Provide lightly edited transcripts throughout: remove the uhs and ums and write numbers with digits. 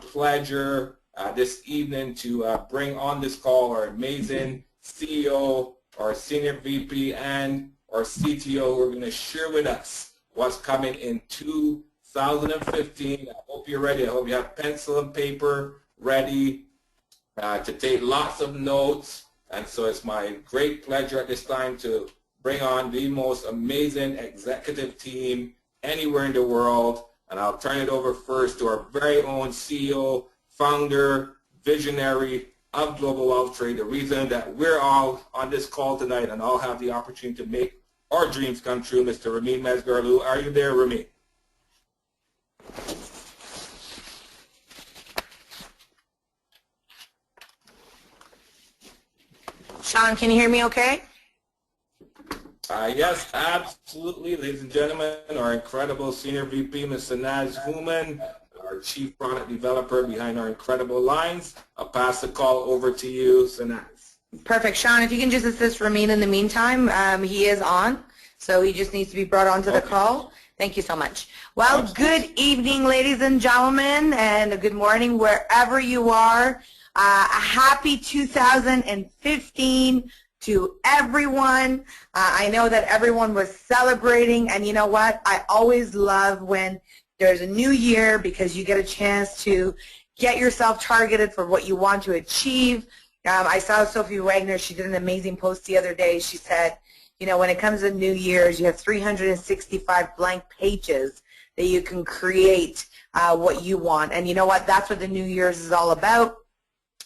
pleasure this evening to bring on this call our amazing CEO, our Senior VP, and our CTO who are going to share with us what's coming in 2015. I hope you're ready. I hope you have pencil and paper ready to take lots of notes. And so it's my great pleasure at this time to bring on the most amazing executive team anywhere in the world. And I'll turn it over first to our very own CEO, founder, visionary of Global Wealth Trade. The reason that we're all on this call tonight and all have the opportunity to make our dreams come true, Mr. Ramin Mesgarlou. Are you there, Ramin? Sean, can you hear me okay? Yes, absolutely. Ladies and gentlemen, our incredible Senior VP, Ms. Sanaz Human, our Chief Product Developer behind our incredible lines. I'll pass the call over to you, Sanaz. Perfect. Sean, if you can just assist Ramin in the meantime, he is on, so he just needs to be brought onto the call. Thank you so much. Well, good evening, ladies and gentlemen, and good morning wherever you are. A happy 2015 to everyone. I know that everyone was celebrating, and you know what? I always love when there's a new year because you get a chance to get yourself targeted for what you want to achieve. I saw Sophie Wagner. She did an amazing post the other day. She said, you know, when it comes to New Year's, you have 365 blank pages that you can create what you want. And you know what? That's what the New Year's is all about.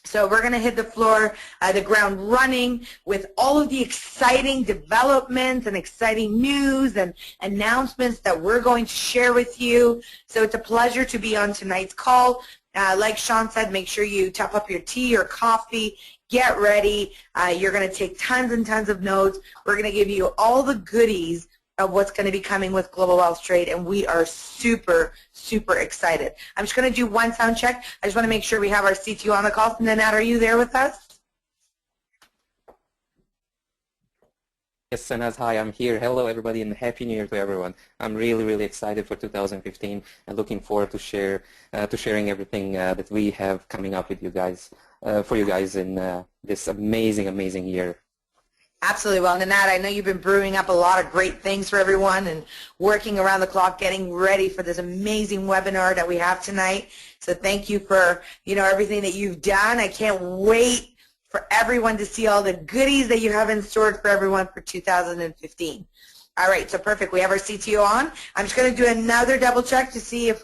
So we're going to hit the floor, the ground running with all of the exciting developments and exciting news and announcements that we're going to share with you. So it's a pleasure to be on tonight's call. Like Sean said, make sure you top up your tea or coffee. Get ready. You're going to take tons and tons of notes. We're going to give you all the goodies of what's going to be coming with Global Wealth Trade, and we are super, super excited. I'm just going to do one sound check. I just want to make sure we have our CTO on the call. Nanette, are you there with us? Yes, Sanaz, hi, I'm here. Hello, everybody, and Happy New Year to everyone. I'm really, really excited for 2015 and looking forward to sharing everything that we have coming up with you guys, for you guys in this amazing, amazing year. Absolutely. Well, Nanette, I know you've been brewing up a lot of great things for everyone and working around the clock, getting ready for this amazing webinar that we have tonight. So thank you for, you know, everything that you've done. I can't wait for everyone to see all the goodies that you have in store for everyone for 2015. All right, so perfect. We have our CTO on. I'm just going to do another double check to see if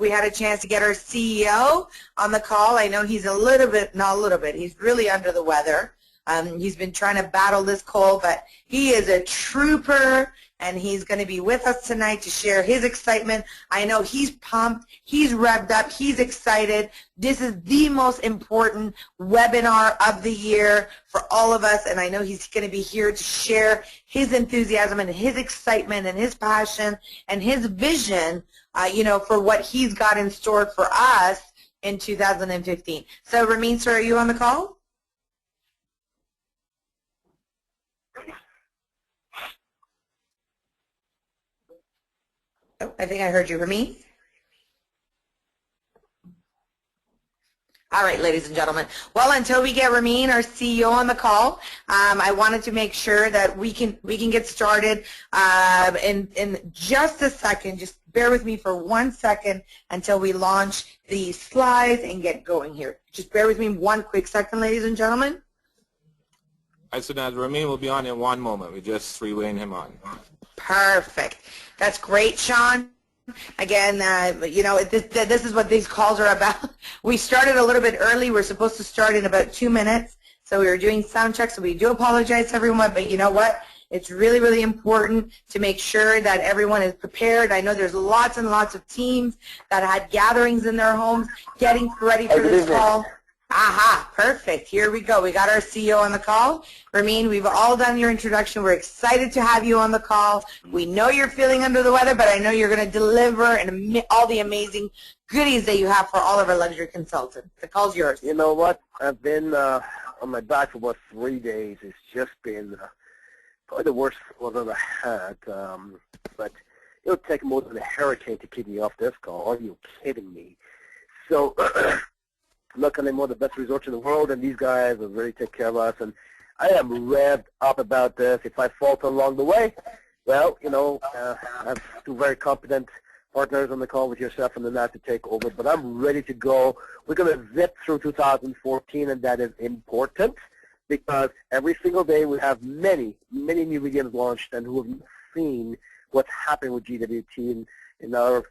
we had a chance to get our CEO on the call. I know he's a little bit, not a little bit, he's really under the weather. He's been trying to battle this cold, but he is a trooper, and he's going to be with us tonight to share his excitement. I know he's pumped, he's revved up, he's excited. This is the most important webinar of the year for all of us, and I know he's going to be here to share his enthusiasm and his excitement and his passion and his vision, you know, for what he's got in store for us in 2015. So, Ramin, sir, are you on the call? Oh, I think I heard you, Ramin. All right, ladies and gentlemen. Well, until we get Ramin, our CEO, on the call, I wanted to make sure that we can get started in just a second. Just bear with me for 1 second until we launch the slides and get going here. Just bear with me 1 quick second, ladies and gentlemen. I said that Ramin will be on in 1 moment. We're just freewaying him on. Perfect. That's great, Sean. Again, you know, this is what these calls are about. We started a little bit early. We're supposed to start in about 2 minutes, so we were doing sound checks, so we do apologize to everyone, but you know what? It's really, really important to make sure that everyone is prepared. I know there's lots and lots of teams that had gatherings in their homes getting ready for this call. Aha, perfect. Here we go. We got our CEO on the call. Ramin, we've all done your introduction. We're excited to have you on the call. We know you're feeling under the weather, but I know you're going to deliver and all the amazing goodies that you have for all of our luxury consultants. The call's yours. You know what? I've been on my back for about 3 days. It's just been probably the worst I've ever had. But it'll take more than a hurricane to keep me off this call. Are you kidding me? So luckily, I'm one of the best resorts in the world, and these guys will really take care of us. And I am revved up about this. If I falter along the way, well, I have two very competent partners on the call with yourself and the NAT to take over, but I'm ready to go. We're going to zip through 2014, and that is important because every single day we have many, many new games launched and who have not seen what's happening with GWT in our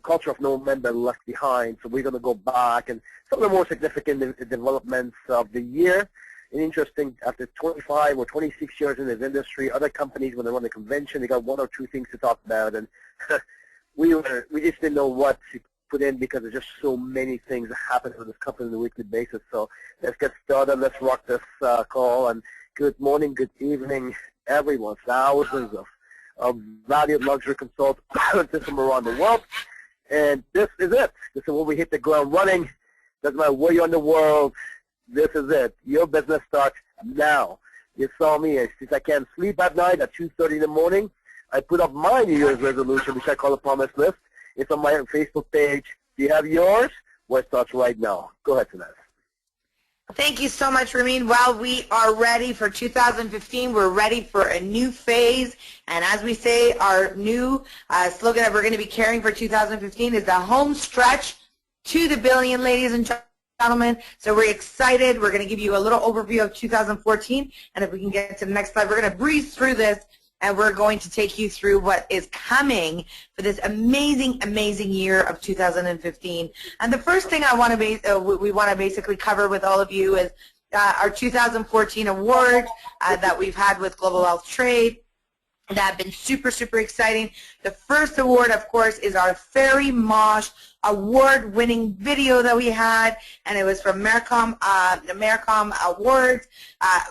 culture of no member left behind. So we're going to go back, and some of the more significant developments of the year. And interesting, after 25 or 26 years in this industry, other companies, when they run a convention, they got one or two things to talk about, and we just didn't know what to put in because there's just so many things that happen with this company on a weekly basis. So let's get started. Let's rock this call. And good morning, good evening, everyone. Thousands of valued luxury consultants from around the world. And this is it. This is when we hit the ground running. Doesn't matter where you're in the world. This is it. Your business starts now. You saw me. Since I can't sleep at night at 2:30 in the morning, I put up my New Year's resolution, which I call a promise list. It's on my Facebook page. Do you have yours? Well, it starts right now. Go ahead, Sinaz. Thank you so much, Ramin. Well, we are ready for 2015. We're ready for a new phase. And as we say, our new slogan that we're going to be carrying for 2015 is the home stretch to the billion, ladies and gentlemen. So we're excited. We're going to give you a little overview of 2014. And if we can get to the next slide, we're going to breeze through this. And we're going to take you through what is coming for this amazing, amazing year of 2015. And the first thing we want to basically cover with all of you is our 2014 awards that we've had with Global Wealth Trade. That have been super, super exciting. The first award, of course, is our Fairy Mosh award-winning video that we had, and it was from the Maricom Awards.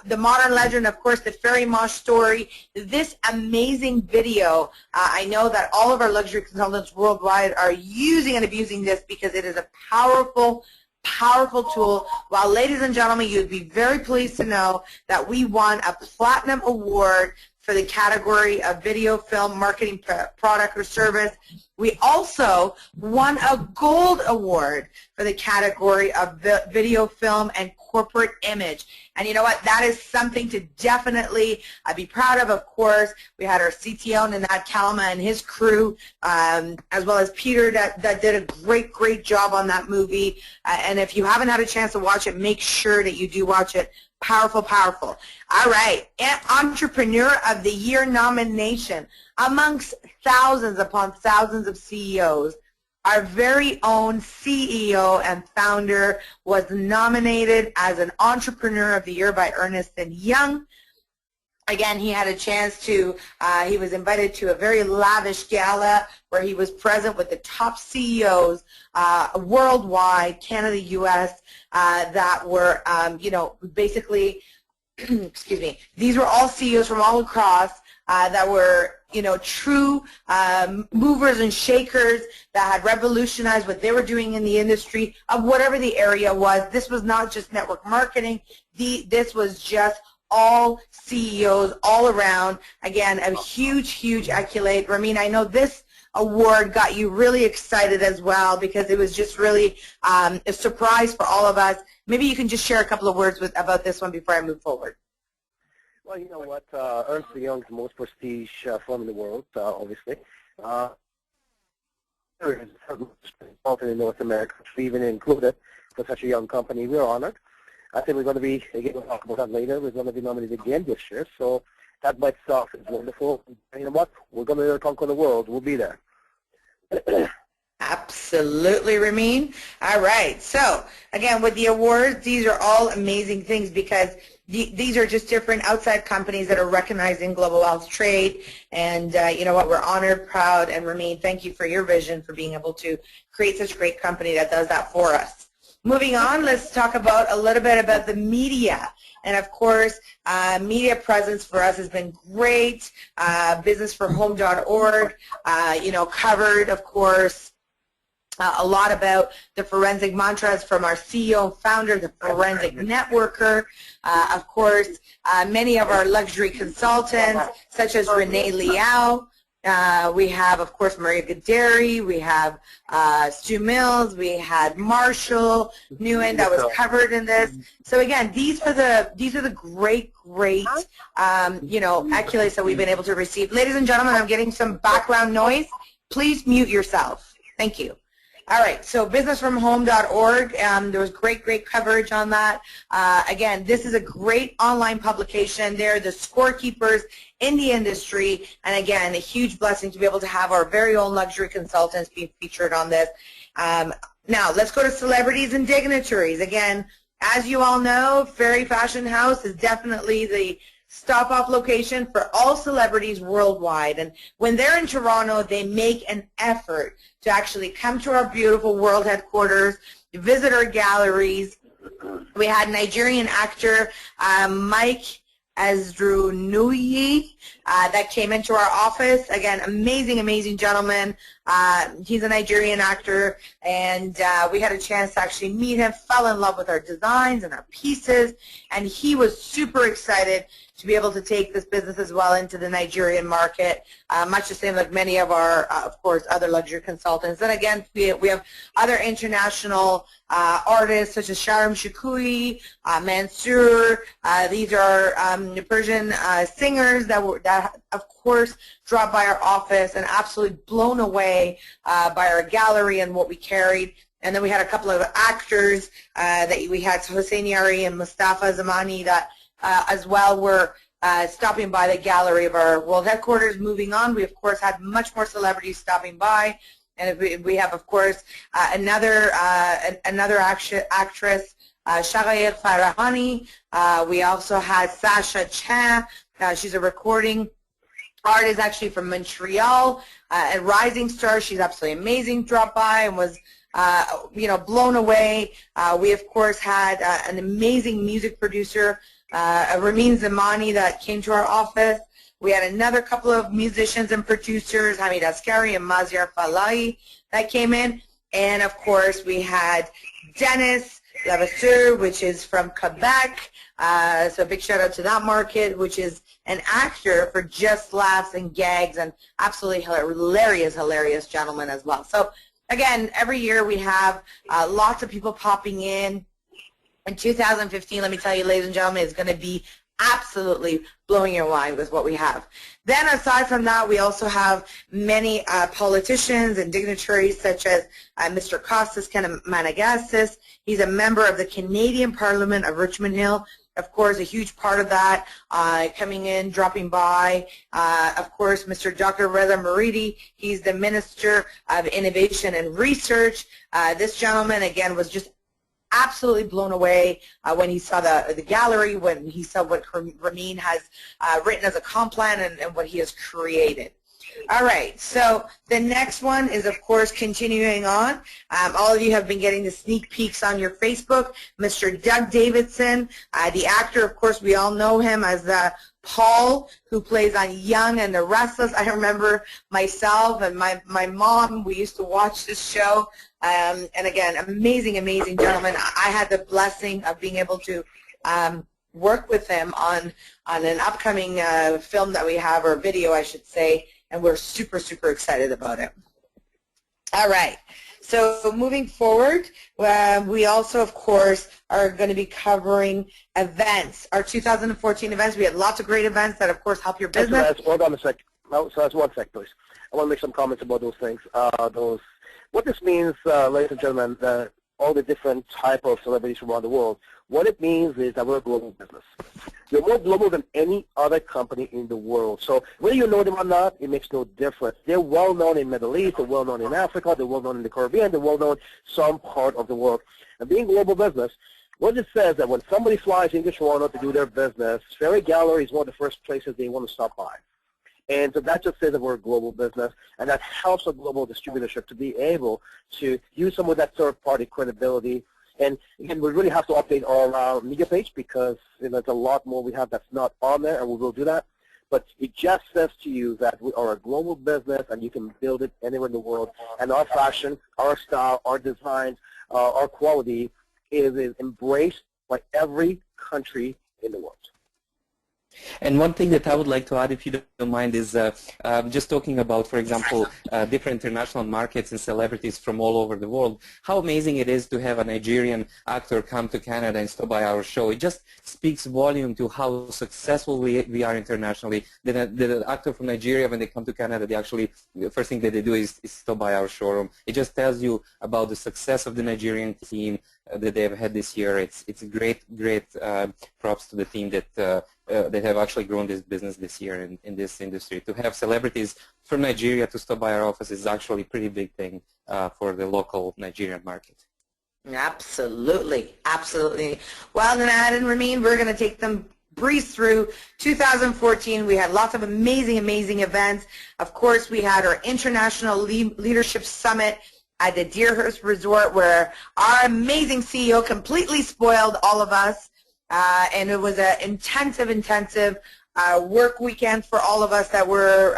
The Modern Legend, of course, the Fairy Mosh story. This amazing video, I know that all of our luxury consultants worldwide are using and abusing this because it is a powerful tool. Well, ladies and gentlemen, you'd be very pleased to know that we won a Platinum Award for the category of video, film, marketing, product, or service. We also won a Gold Award for the category of video, film, and corporate image. And you know what? That is something to definitely be proud of course. We had our CTO, Nanad Kalama, and his crew, as well as Peter, that did a great job on that movie. And if you haven't had a chance to watch it, make sure that you do watch it. Powerful. All right, Entrepreneur of the Year nomination amongst thousands upon thousands of CEOs. Our very own CEO and founder was nominated as an Entrepreneur of the Year by Ernst & Young. Again, he had a chance to, he was invited to a very lavish gala where he was present with the top CEOs worldwide, Canada, U.S., that were, basically, excuse me, these were all CEOs from all across that were, true movers and shakers that had revolutionized what they were doing in the industry of whatever the area was. This was not just network marketing. This was just all CEOs all around. Again, a huge accolade. Ramin, I know this award got you really excited as well because it was just really a surprise for all of us. Maybe you can just share a couple of words about this one before I move forward. Well, you know what? Ernst & Young's the most prestige firm in the world, obviously. In North America, even included for such a young company. We're honored. I think we're going to be, again, we'll talk about that later, we're going to be nominated again this year. So that by itself is wonderful. And you know what? We're going to conquer the world. We'll be there. Absolutely, Ramin. All right. So, again, with the awards, these are all amazing things because these are just different outside companies that are recognizing Global Wealth Trade. And you know what? We're honored, proud, and Ramin, thank you for your vision for being able to create such a great company that does that for us. Moving on, let's talk about a little bit about the media. And of course, media presence for us has been great. Businessforhome.org, covered, of course, a lot about the forensic mantras from our CEO and founder, the forensic networker. Of course, many of our luxury consultants, such as Renee Liao, We have, of course, Maria Gaderi. We have Stu Mills. We had Marshall Newen that was covered in this. So again, these are the great accolades that we've been able to receive. Ladies and gentlemen, I'm getting some background noise. Please mute yourself. Thank you. All right, so businessfromhome.org, there was great coverage on that. Again, this is a great online publication. They're the scorekeepers in the industry, and again, a huge blessing to be able to have our very own luxury consultants being featured on this. Now, let's go to celebrities and dignitaries. Again, as you all know, Fairy Fashion House is definitely the stop-off location for all celebrities worldwide. And when they're in Toronto, they make an effort to actually come to our beautiful world headquarters, visit our galleries. We had Nigerian actor Mike Azrunuyi that came into our office. Again, amazing gentleman. He's a Nigerian actor, and we had a chance to actually meet him, fell in love with our designs and our pieces, and he was super excited to be able to take this business as well into the Nigerian market, much the same like many of our, of course, other luxury consultants. And again, we have other international artists such as Sharam Shukui, Mansoor. These are Persian singers that of course dropped by our office and absolutely blown away by our gallery and what we carried. And then we had a couple of actors that we had, Hossein Yari and Mustafa Zamani, that as well were stopping by the gallery of our world headquarters. Moving on, we of course had much more celebrities stopping by, and we have of course another actress, Shaghair Farahani. We also had Sasha Chan. She's a recording artist actually from Montreal, a rising star. She's absolutely amazing. Dropped by and was blown away. We of course had an amazing music producer, Ramin Zamani, that came to our office. We had another couple of musicians and producers, Hamid Askari and Maziar Falahi, that came in. And of course we had Dennis Lavasseur, which is from Quebec. So big shout out to that market, which is an actor for Just Laughs and Gags, and absolutely hilarious gentleman as well. So again, every year we have lots of people popping in. In 2015, let me tell you, ladies and gentlemen, it's going to be absolutely blowing your mind with what we have. Then aside from that, we also have many politicians and dignitaries such as Mr. Kostas Managassis. He's a member of the Canadian Parliament of Richmond Hill. Of course, a huge part of that, coming in, dropping by. Of course, Mr. Dr. Reza Maridi, he's the Minister of Innovation and Research. This gentleman, again, was just absolutely blown away when he saw the gallery, when he saw what Ramin has written as a comp plan and what he has created. All right, so the next one is, of course, continuing on. All of you have been getting the sneak peeks on your Facebook. Mr. Doug Davidson, the actor, of course, we all know him as Paul, who plays on Young and the Restless. I remember myself and my mom, we used to watch this show. And again, amazing gentleman. I had the blessing of being able to work with him on an upcoming film that we have, or video, I should say, and we're super excited about it. All right. So moving forward, we also, of course, are going to be covering events, our 2014 events. We had lots of great events that, of course, help your business. Hold on a sec. No, so that's 1 sec, please. I want to make some comments about those things. What this means, ladies and gentlemen, all the different type of celebrities from around the world, what it means is that we're a global business. We're more global than any other company in the world. So whether you know them or not, it makes no difference. They're well known in the Middle East, they're well known in Africa, they're well known in the Caribbean, they're well known some part of the world. And being a global business, what it says that when somebody flies into Toronto to do their business, Ferry Gallery is one of the first places they want to stop by. And so that just says that we're a global business, and that helps a global distributorship to be able to use some of that third-party credibility. And again, we really have to update our media page because there's a lot more we have that's not on there, and we will do that. But it just says to you that we are a global business, and you can build it anywhere in the world. And our fashion, our style, our designs, our quality is embraced by every country in the world. And one thing that I would like to add, if you don't mind, is just talking about, for example, different international markets and celebrities from all over the world. How amazing it is to have a Nigerian actor come to Canada and stop by our show. It just speaks volume to how successful we are internationally. The actor from Nigeria, when they come to Canada, they actually, the first thing that they do is stop by our showroom. It just tells you about the success of the Nigerian team that they have had this year. It's great props to the team that they have actually grown this business this year in this industry. To have celebrities from Nigeria to stop by our office is actually a pretty big thing for the local Nigerian market. Absolutely, absolutely. Well, Nanad and Ramin, we're going to take them breeze through 2014. We had lots of amazing events. Of course, we had our International Leadership Summit at the Deerhurst Resort, where our amazing CEO completely spoiled all of us. And it was an intensive work weekend for all of us that were,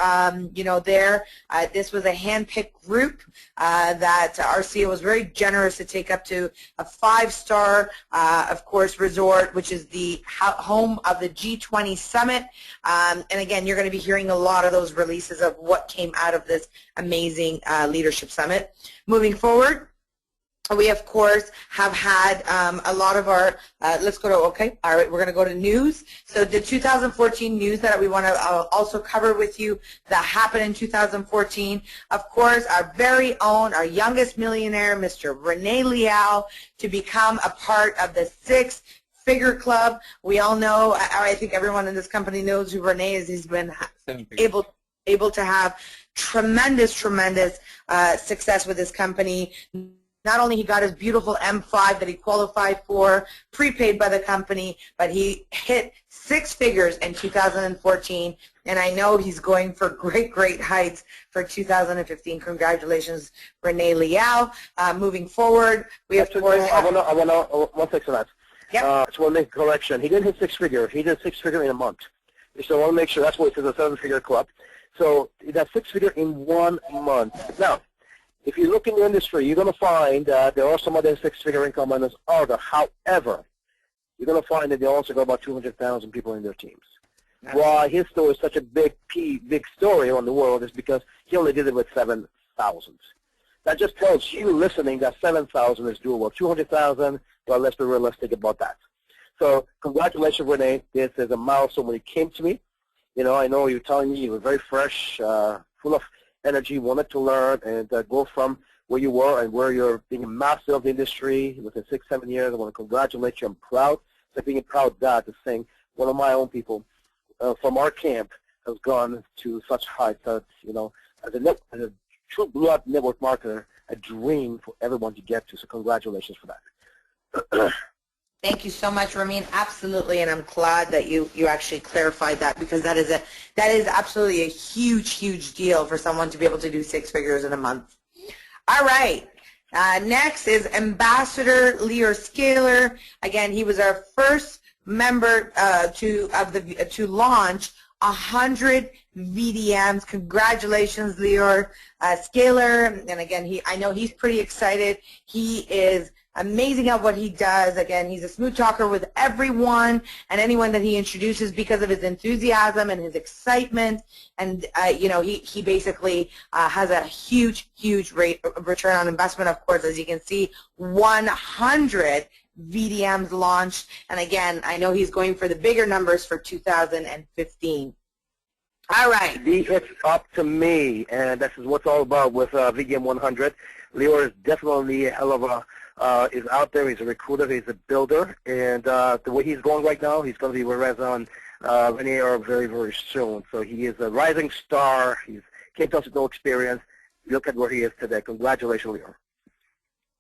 there. This was a hand-picked group that our CEO was very generous to take up to a 5-star, of course, resort, which is the home of the G20 Summit. And again, you're going to be hearing a lot of those releases of what came out of this amazing leadership summit. Moving forward, we, of course, have had a lot of our, let's go to, okay, all right, we're going to go to news. So the 2014 news that we want to also cover with you that happened in 2014, of course, our very own, our youngest millionaire, Mr. Rene Liao, to become a part of the 6-figure club. We all know, I think everyone in this company knows who Rene is. He's been able to have tremendous success with his company. Not only he got his beautiful M5 that he qualified for, prepaid by the company, but he hit 6 figures in 2014, and I know he's going for great heights for 2015. Congratulations, Rene Liao. Moving forward, we of course have... I wanna, one second, that. Yep. I just want to make a correction. He didn't hit 6 figure. He did 6 figure in a month. So I want to make sure that's what it says, a 7-figure club. So that's 6 figure in 1 month. Now, if you look in the industry, you're going to find that there are some other 6-figure income earners out there. However, you're going to find that they also got about 200,000 people in their teams. Why his story is such a big story around the world is because he only did it with 7,000. That just tells you listening that 7,000 is doable. 200,000, well, let's be realistic about that. So congratulations, Rene. This is a milestone. When it came to me, I know you're telling me you were very fresh, full of energy, wanted to learn and go from where you were and where you're being a master of the industry within 6-7 years. I want to congratulate you. I'm proud. It's like being a proud dad to saying one of my own people from our camp has gone to such heights that, as a true blood network marketer, a dream for everyone to get to. So congratulations for that. Thank you so much, Ramin. Absolutely, and I'm glad that you actually clarified that, because that is absolutely a huge deal for someone to be able to do 6 figures in a month. All right. Next is Ambassador Leo Scaler. Again, he was our first member to launch 100 VDMs. Congratulations, Leo Scaler. And again, I know he's pretty excited. He is amazing at what he does. Again, he's a smooth talker with everyone and anyone that he introduces because of his enthusiasm and his excitement. And, he basically has a huge return on investment, of course, as you can see, 100 VDMs launched. And again, I know he's going for the bigger numbers for 2015. All right. It's up to me, and this is what's all about with VDM 100. Leo is definitely a hell of a is out there. He's a recruiter. He's a builder. And the way he's going right now, he's going to be with Rezon Rene very soon. So he is a rising star. He came to us with no experience. Look at where he is today. Congratulations, Leo.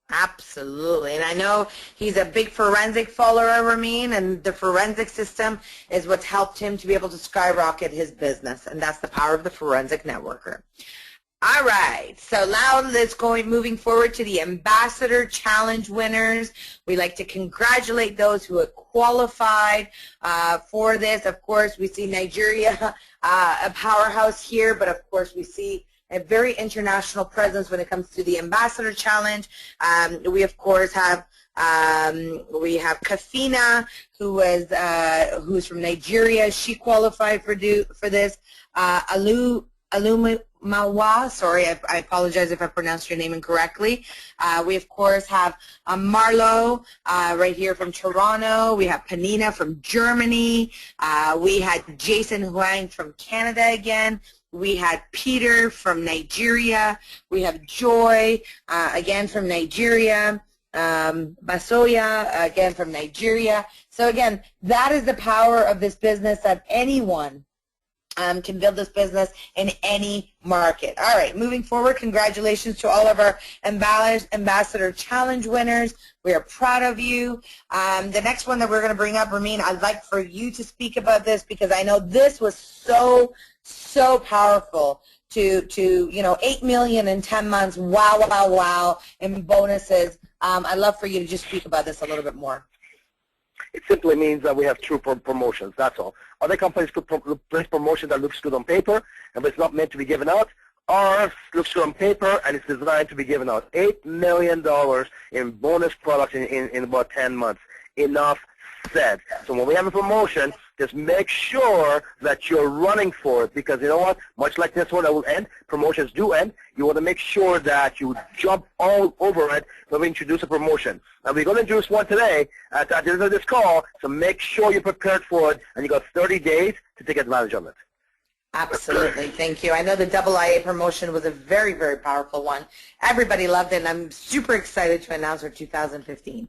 Absolutely. And I know he's a big forensic follower, Ramin, and the forensic system is what's helped him to be able to skyrocket his business, and that's the power of the forensic networker. All right, so now moving forward to the Ambassador Challenge winners. We like to congratulate those who have qualified for this. Of course, we see Nigeria, a powerhouse here, but of course we see a very international presence when it comes to the Ambassador Challenge. We of course have Kafina, who's from Nigeria. She qualified for this. Alumawa, sorry, I apologize if I pronounced your name incorrectly. We of course have Marlo right here from Toronto. We have Panina from Germany. We had Jason Huang from Canada again. We had Peter from Nigeria. We have Joy again from Nigeria. Basoya again from Nigeria. So again, that is the power of this business, that anyone can build this business in any market. All right, moving forward, congratulations to all of our Ambassador Challenge winners. We are proud of you. The next one that we're going to bring up, Ramin, I'd like for you to speak about this because I know this was so powerful to 8 million in 10 months. Wow, wow, wow, in bonuses. I'd love for you to just speak about this a little bit more. It simply means that we have true promotions, that's all. Other companies could place promotion that looks good on paper, and it's not meant to be given out. Ours looks good on paper, and it's designed to be given out. $8 million in bonus products in about 10 months. Enough said. So when we have a promotion, just make sure that you're running for it, because you know what? Much like this one that will end, promotions do end. You want to make sure that you jump all over it when we introduce a promotion. And we're going to introduce one today at the end of this call, so make sure you're prepared for it, and you got 30 days to take advantage of it. Absolutely. Thank you. I know the AA promotion was a very, very powerful one. Everybody loved it, and I'm super excited to announce our 2015.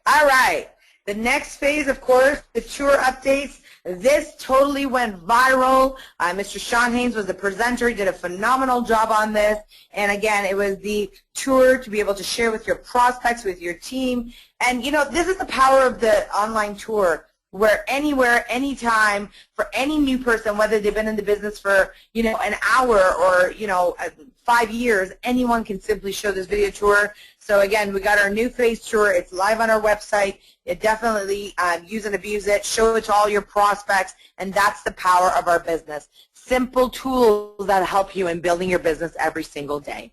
All right. The next phase, of course, the tour updates. This totally went viral. Mr. Sean Haynes was the presenter. He did a phenomenal job on this. And again, it was the tour to be able to share with your prospects, with your team. And, this is the power of the online tour, where anywhere, anytime, for any new person, whether they've been in the business for, an hour or, 5 years, anyone can simply show this video tour. So again, we got our new phase tour. It's live on our website. It definitely use and abuse it. Show it to all your prospects, and that's the power of our business. Simple tools that help you in building your business every single day.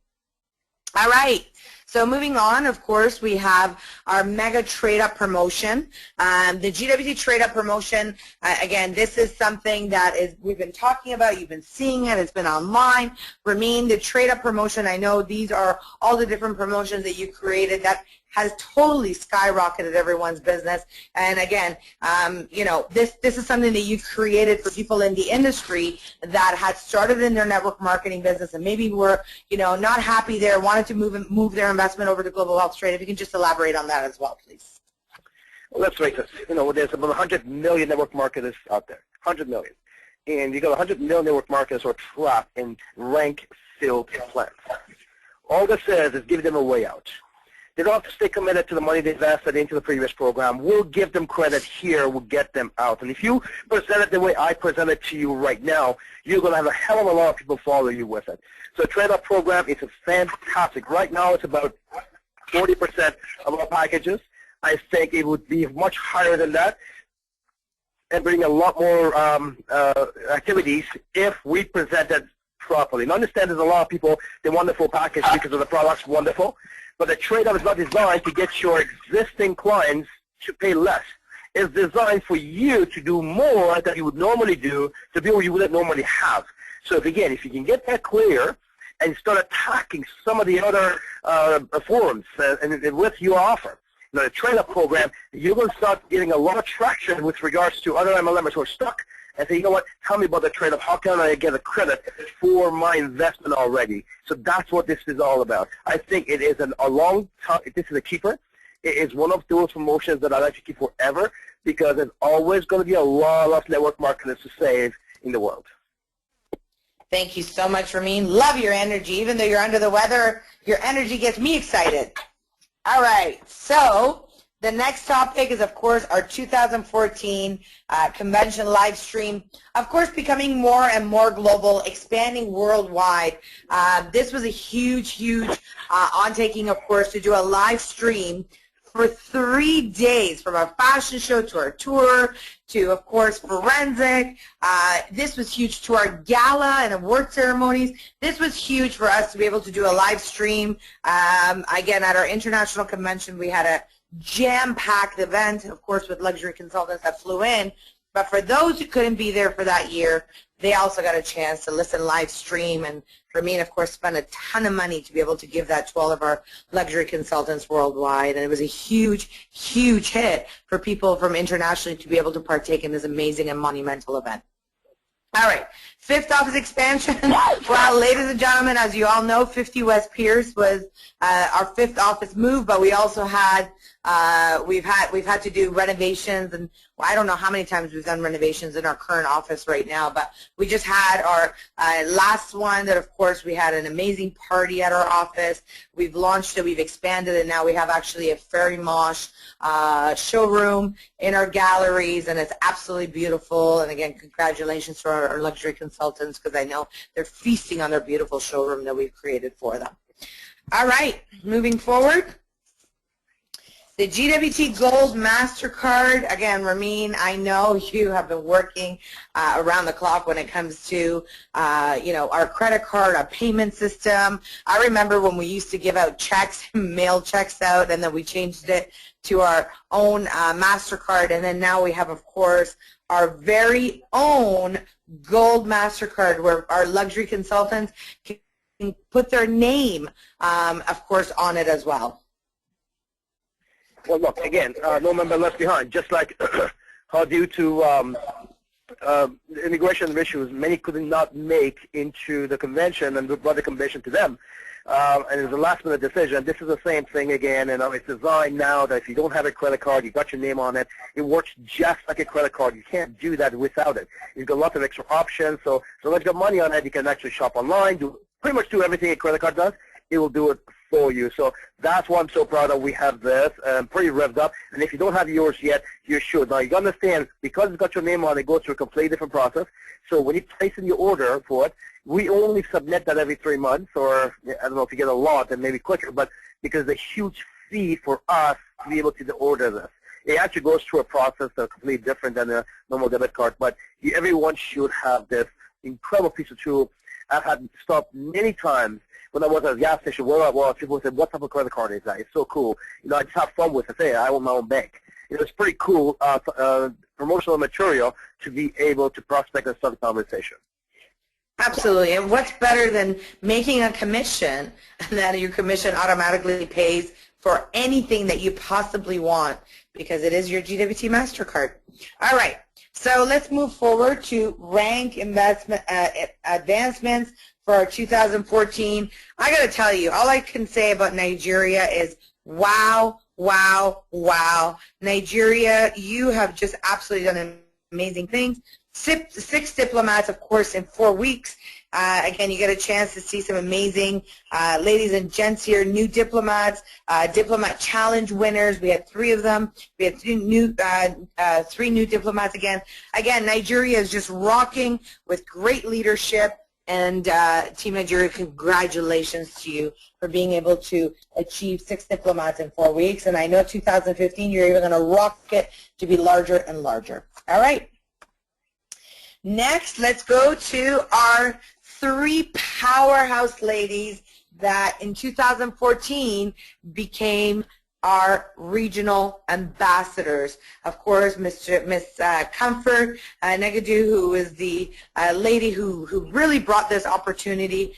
All right. So moving on, of course, we have our mega trade-up promotion. The GWT trade-up promotion, again, this is something that we've been talking about. You've been seeing it. It's been online. Ramin, the trade-up promotion, I know these are all the different promotions that you created that has totally skyrocketed everyone's business. And again, this is something that you created for people in the industry that had started in their network marketing business and maybe were, not happy there, wanted to move their investment over to Global Wealth Trade. If you can just elaborate on that as well, please. Well, let's face it. There's about 100 million network marketers out there. 100 million. And you got 100 million network marketers who are trapped in rank-filled plans. All this says is give them a way out. They don't have to stay committed to the money they invested into the previous program. We'll give them credit here. We'll get them out. And if you present it the way I present it to you right now, you're going to have a hell of a lot of people follow you with it. So the trade-up program is fantastic. Right now it's about 40% of our packages. I think it would be much higher than that and bring a lot more activities if we present it properly. And understand there's a lot of people, they want the full package because of the product's wonderful. But the trade-up is not designed to get your existing clients to pay less. It's designed for you to do more than you would normally do to be where you wouldn't normally have. So if you can get that clear and start attacking some of the other forums and with your offer, the trade-up program, you're going to start getting a lot of traction with regards to other MLMers who are stuck and say, you know what, tell me about the trade-up. How can I get a credit for my investment already? So that's what this is all about. I think it is a long time. This is a keeper. It is one of those promotions that I like to keep forever because there's always going to be a lot of network marketers to save in the world. Thank you so much, Ramin. Love your energy. Even though you're under the weather, your energy gets me excited. All right. So the next topic is, of course, our 2014 convention live stream. Of course, becoming more and more global, expanding worldwide. This was a huge, huge undertaking, of course, to do a live stream for 3 days, from our fashion show to our tour to, of course, forensic. This was huge, to our gala and award ceremonies. This was huge for us to be able to do a live stream. Again, at our international convention, we had a jam-packed event, of course, with luxury consultants that flew in. But for those who couldn't be there for that year, they also got a chance to listen live stream, and for me, and of course, spend a ton of money to be able to give that to all of our luxury consultants worldwide. And it was a huge, huge hit for people from internationally to be able to partake in this amazing and monumental event. All right, 5th office expansion. Well, ladies and gentlemen, as you all know, 50 West Pierce was our 5th office move, but we also had we've had to do renovations, and well, I don't know how many times we've done renovations in our current office right now, but we just had our last one that, of course, we had an amazing party at our office. We've launched it, we've expanded it, now we have actually a very mosh showroom in our galleries, and it's absolutely beautiful. And again, congratulations to our luxury consultants, because I know they're feasting on their beautiful showroom that we've created for them. All right, moving forward. The GWT Gold MasterCard, again, Ramin, I know you have been working around the clock when it comes to, you know, our credit card, our payment system. I remember when we used to give out checks, mail checks out, and then we changed it to our own MasterCard, and then now we have, of course, our very own Gold MasterCard, where our luxury consultants can put their name, of course, on it as well. Well, look, again, no member left behind. Just like how due to immigration issues, many could not make into the convention, and we brought the convention to them. And it was a last-minute decision. This is the same thing again, and it's designed now that if you don't have a credit card, you've got your name on it, it works just like a credit card. You can't do that without it. You've got lots of extra options, so long as you got money on it, you can actually shop online, pretty much do everything a credit card does. It will do it for you. So that's why I'm so proud that we have this, pretty revved up. And if you don't have yours yet, you should. Now, you got to understand, because it's got your name on it, it goes through a completely different process. So when you place in your order for it, we only submit that every 3 months, or I don't know if you get a lot, then maybe quicker, but because it's a huge fee for us to be able to order this. It actually goes through a process that's completely different than a normal debit card, but everyone should have this incredible piece of tool. I've had stopped many times when I was at a gas station, people said, what type of credit card is that? It's so cool. You know, I just have fun with it. Say, I own my own bank. You know, it's pretty cool promotional material to be able to prospect and start a conversation. Absolutely. And what's better than making a commission, and that your commission automatically pays for anything that you possibly want, because it is your GWT MasterCard. All right. So let's move forward to rank investment advancements for our 2014. I got to tell you, all I can say about Nigeria is wow, wow, wow. Nigeria, you have just absolutely done amazing things. 6 diplomats, of course, in 4 weeks. Again, you get a chance to see some amazing ladies and gents here, new diplomats, diplomat challenge winners. We had 3 of them. We had 3 new diplomats again. Again, Nigeria is just rocking with great leadership. And Team Nigeria, congratulations to you for being able to achieve 6 diplomats in 4 weeks. And I know 2015, you're even going to rock it to be larger and larger. All right. Next, let's go to our 3 powerhouse ladies that in 2014 became our regional ambassadors. Of course, Miss Comfort Negadu, who is the lady who really brought this opportunity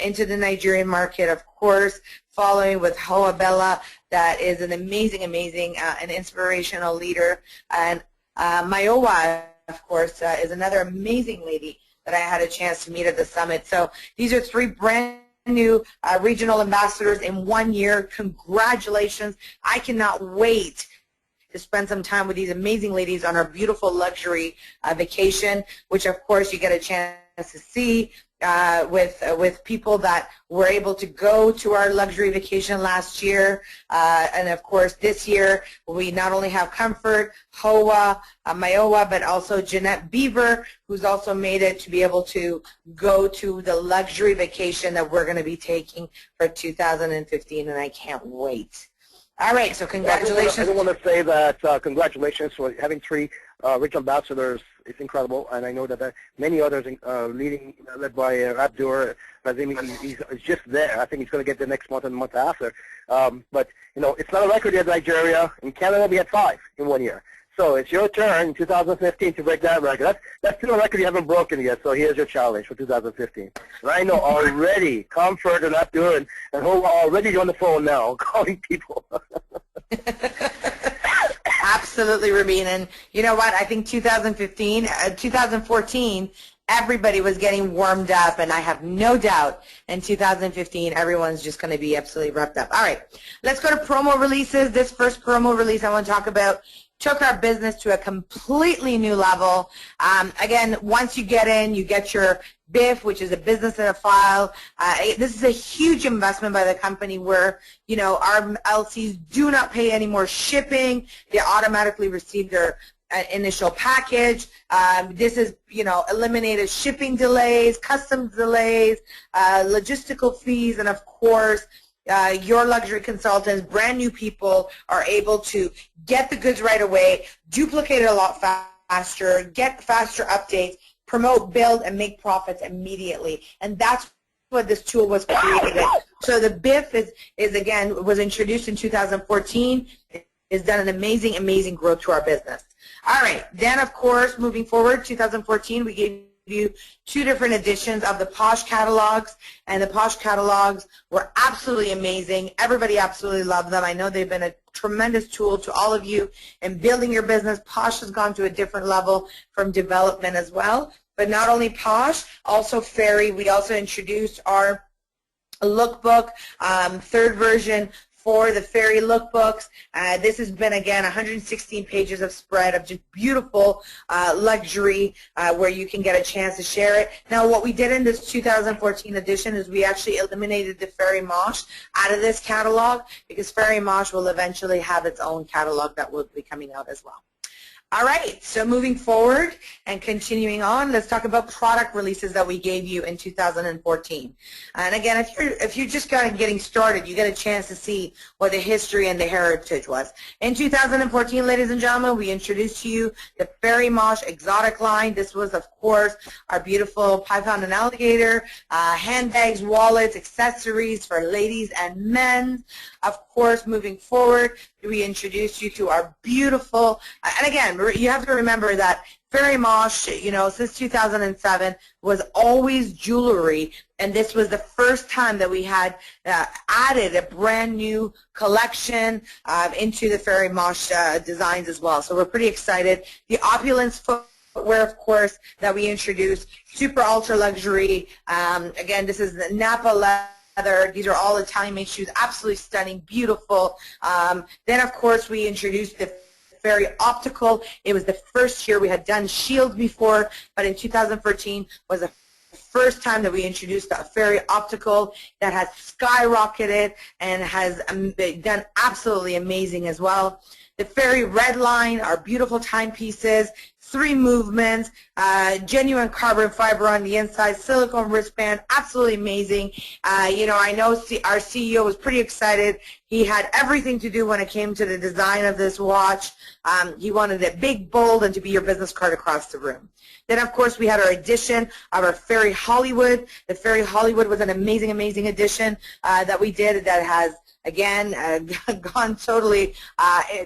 into the Nigerian market, of course, following with Hoa Bella, that is an amazing, amazing and inspirational leader. And Mayowa, of course, is another amazing lady that I had a chance to meet at the summit. So these are 3 brand new regional ambassadors in 1 year. Congratulations. I cannot wait to spend some time with these amazing ladies on our beautiful luxury vacation, which of course you get a chance to see with people that were able to go to our luxury vacation last year. And of course this year we not only have Comfort, Hoa, Mayowa, but also Jeanette Beaver, who's also made it to be able to go to the luxury vacation that we're going to be taking for 2015, and I can't wait. All right, so congratulations. I don't want to say that congratulations for having 3 regional ambassadors. It's incredible, and I know that many others, led by Abdur Razimi, he's just there. I think he's going to get the next month and the month after. But it's not a record yet in Nigeria. In Canada, we had 5 in 1 year. So it's your turn in 2015 to break that record. That's still a record you haven't broken yet, so here's your challenge for 2015. And I know already Comfort and Abdur and who are already on the phone now calling people. Absolutely, Rabin. And you know what? I think 2014, everybody was getting warmed up, and I have no doubt in 2015, everyone's just going to be absolutely wrapped up. All right, let's go to promo releases. This first promo release I want to talk about took our business to a completely new level. Again, once you get in, you get your BIF, which is a business in a file. This is a huge investment by the company where, our LCs do not pay any more shipping. They automatically receive their initial package. This is, eliminated shipping delays, customs delays, logistical fees, and of course, your luxury consultants, brand new people, are able to get the goods right away, duplicate it a lot faster, get faster updates, promote, build, and make profits immediately. And that's what this tool was created. So the BIF was introduced in 2014. It's done an amazing, amazing growth to our business. All right. Then, of course, moving forward, 2014, we gave you 2 different editions of the Posh catalogs, and the Posh catalogs were absolutely amazing. Everybody absolutely loved them. I know they've been a tremendous tool to all of you in building your business. Posh has gone to a different level from development as well. But not only Posh, also Fairy. We also introduced our lookbook, 3rd version for the Fairy lookbooks. This has been, again, 116 pages of spread of just beautiful luxury where you can get a chance to share it. Now, what we did in this 2014 edition is we actually eliminated the Fairy Mosh out of this catalog because Fairy Mosh will eventually have its own catalog that will be coming out as well. All right, so moving forward and continuing on, let's talk about product releases that we gave you in 2014. And again, if you're just kind of getting started, you get a chance to see what the history and the heritage was. In 2014, ladies and gentlemen, we introduced to you the Fairy Mosh exotic line. This was, of course, our beautiful python and alligator, handbags, wallets, accessories for ladies and men. Of course, moving forward, we introduced you to our beautiful, and again, you have to remember that Fairy Mosh, since 2007 was always jewelry, and this was the first time that we had added a brand new collection into the Fairy Mosh designs as well. So we're pretty excited. The Opulence footwear, of course, that we introduced, super ultra luxury. Again, this is the Napa leather. These are all Italian-made shoes, absolutely stunning, beautiful. Then, of course, we introduced the Fairy Optical. It was the first year we had done shields before, but in 2014 was the first time that we introduced a Fairy Optical that has skyrocketed and has done absolutely amazing as well. The Fairy Red line, our beautiful timepieces, 3 movements, genuine carbon fiber on the inside, silicone wristband, absolutely amazing. I know our CEO was pretty excited. He had everything to do when it came to the design of this watch. He wanted it big, bold, and to be your business card across the room. Then, of course, we had our edition of our Fairy Hollywood. The Fairy Hollywood was an amazing, amazing edition that we did that has, again, gone totally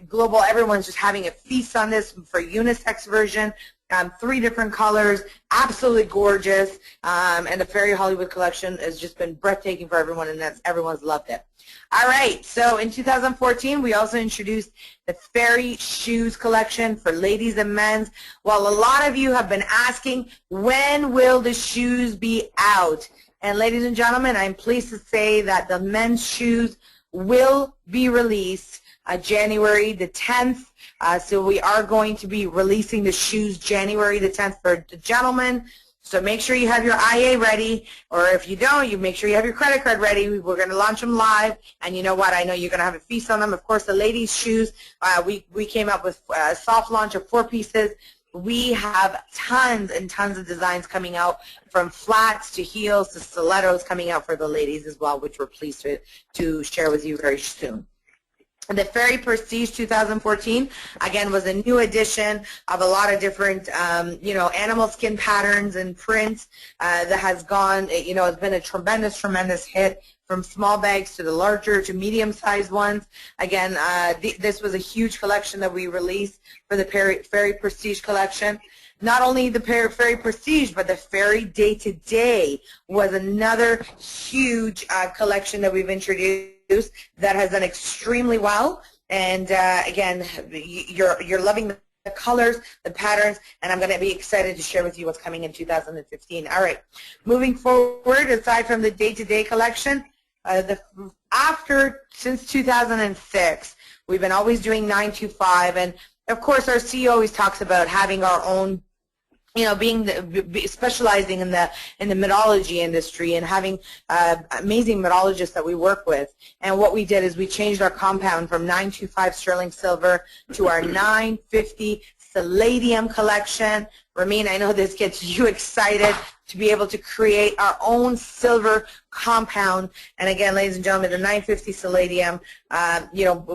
global. Everyone's just having a feast on this for unisex version. 3 different colors, absolutely gorgeous, and the Fairy Hollywood collection has just been breathtaking for everyone, and everyone's loved it. All right, so in 2014, we also introduced the Fairy Shoes collection for ladies and men's. Well, a lot of you have been asking, when will the shoes be out? And ladies and gentlemen, I'm pleased to say that the men's shoes will be released January the 10th. So we are going to be releasing the shoes January the 10th for the gentlemen. So make sure you have your IA ready, or if you don't, you make sure you have your credit card ready. We're going to launch them live, and you know what? I know you're going to have a feast on them. Of course, the ladies' shoes, we came up with a soft launch of 4 pieces. We have tons and tons of designs coming out, from flats to heels to stilettos coming out for the ladies as well, which we're pleased to share with you very soon. The Fairy Prestige 2014, again, was a new edition of a lot of different, animal skin patterns and prints that has gone, it's been a tremendous, tremendous hit from small bags to the larger to medium-sized ones. Again, this was a huge collection that we released for the Fairy Prestige collection. Not only the Fairy Prestige, but the Fairy Day to Day was another huge collection that we've introduced that has done extremely well. And again, you're loving the colors, the patterns, and I'm going to be excited to share with you what's coming in 2015. All right, moving forward, aside from the day-to-day collection, since 2006, we've been always doing 925, and of course our CEO always talks about having our own, specializing in the metallurgy industry and having amazing metallurgists that we work with. And what we did is we changed our compound from 925 sterling silver to our 950 palladium collection. Ramin, I know this gets you excited to be able to create our own silver compound. And again, ladies and gentlemen, the 950 palladium,